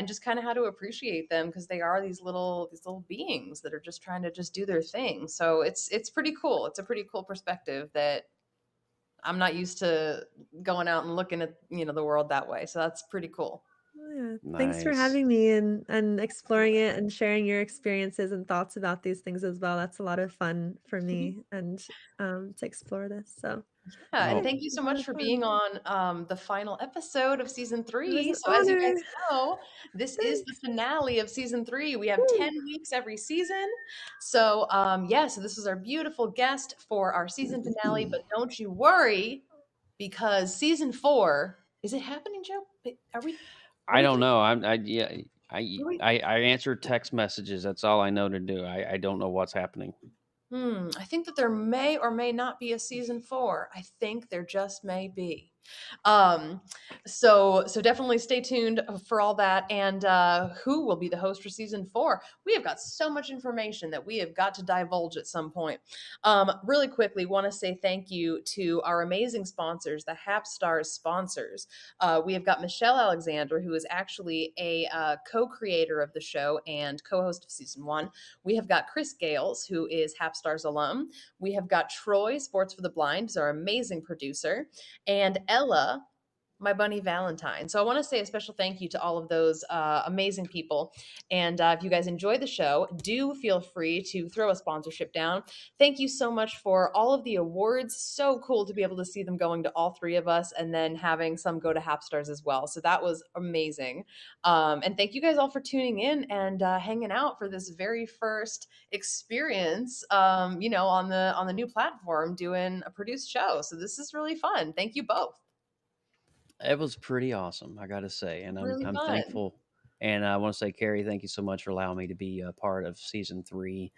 just kind of how to appreciate them because they are these little beings that are just trying to just do their thing. So it's pretty cool. It's a pretty cool perspective that I'm not used to going out and looking at, the world that way. So that's pretty cool. Yeah. Thanks for Nice. having me and exploring it and sharing your experiences and thoughts about these things as well. That's a lot of fun for me and to explore this. So Yeah, yeah, and Oh, thank you it's so a lot much of for fun. being on the final episode of season It was 3. an So as you guys honor. know, this is the Thanks. finale of season 3. We have Woo. 10 weeks every season. So yeah, so this is our beautiful guest for our season finale. But don't you worry, because season 4 is it happening, Joe? Are we? What I do you don't think? know. Yeah. What do we- I answer text messages. That's all I know to do. I don't know what's happening. I think that there may or may not be a season 4. I think there just may be. Um, so definitely stay tuned for all that. And who will be the host for season 4? We have got so much information that we have got to divulge at some point. Really quickly, want to say thank you to our amazing sponsors, the HappsStars sponsors. We have got Michelle Alexander, who is actually a co-creator of the show and co-host of season 1. We have got Chris Gales, who is HappsStars alum. We have got Troy, Sports for the Blind, who's our amazing producer, and Ella, my bunny Valentine. So I want to say a special thank you to all of those amazing people. And if you guys enjoy the show, do feel free to throw a sponsorship down. Thank you so much for all of the awards. So cool to be able to see them going to all 3 of us and then having some go to HappsStars as well. So that was amazing. And thank you guys all for tuning in and hanging out for this very first experience, on the new platform doing a produced show. So this is really fun. Thank you both. It was pretty awesome, I got to say, and Really I'm fun. thankful. And I want to say, Carrie, thank you so much for allowing me to be a part of season 3.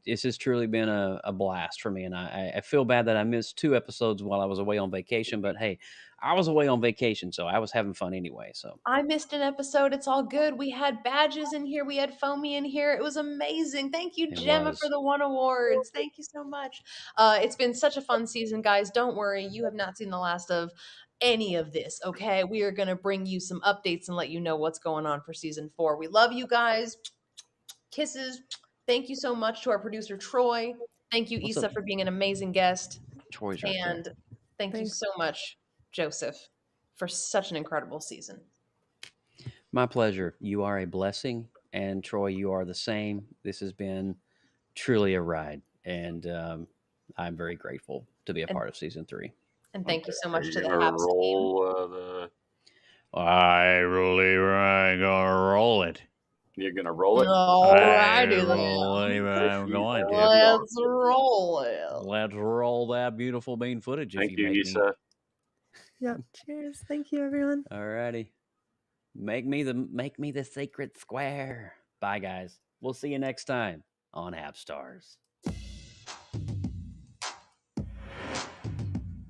This has truly been a blast for me, and I feel bad that I missed 2 episodes while I was away on vacation. But hey, I was away on vacation, so I was having fun anyway. So I missed an episode. It's all good. We had badges in here. We had foamy in here. It was amazing. Thank you, it Gemma, for was. the 1 awards. Thank you so much. It's been such a fun season, guys. Don't worry. You have not seen the last of any of this, okay? We are going to bring you some updates and let you know what's going on for season 4. We love you guys. Kisses. Thank you so much to our producer, Troy. Thank you, What's up? Issa, for being an amazing guest. Troy's right there. And thank you Thanks. so much, Joseph, for such an incredible season. My pleasure. You are a blessing, and Troy, you are the same. This has been truly a ride, and I'm very grateful to be a And part of season 3. And thank you so much Are to you the gonna Happs team. roll the? I really am gonna roll it. You're gonna roll it. Alrighty really then. am He's going gonna to. be on. Let's roll it. Let's roll that beautiful bean footage if Thank you you, make me. Issa. Yep. Cheers. Thank you, everyone. Alrighty. Make me the sacred square. Bye guys. We'll see you next time on HappsStars.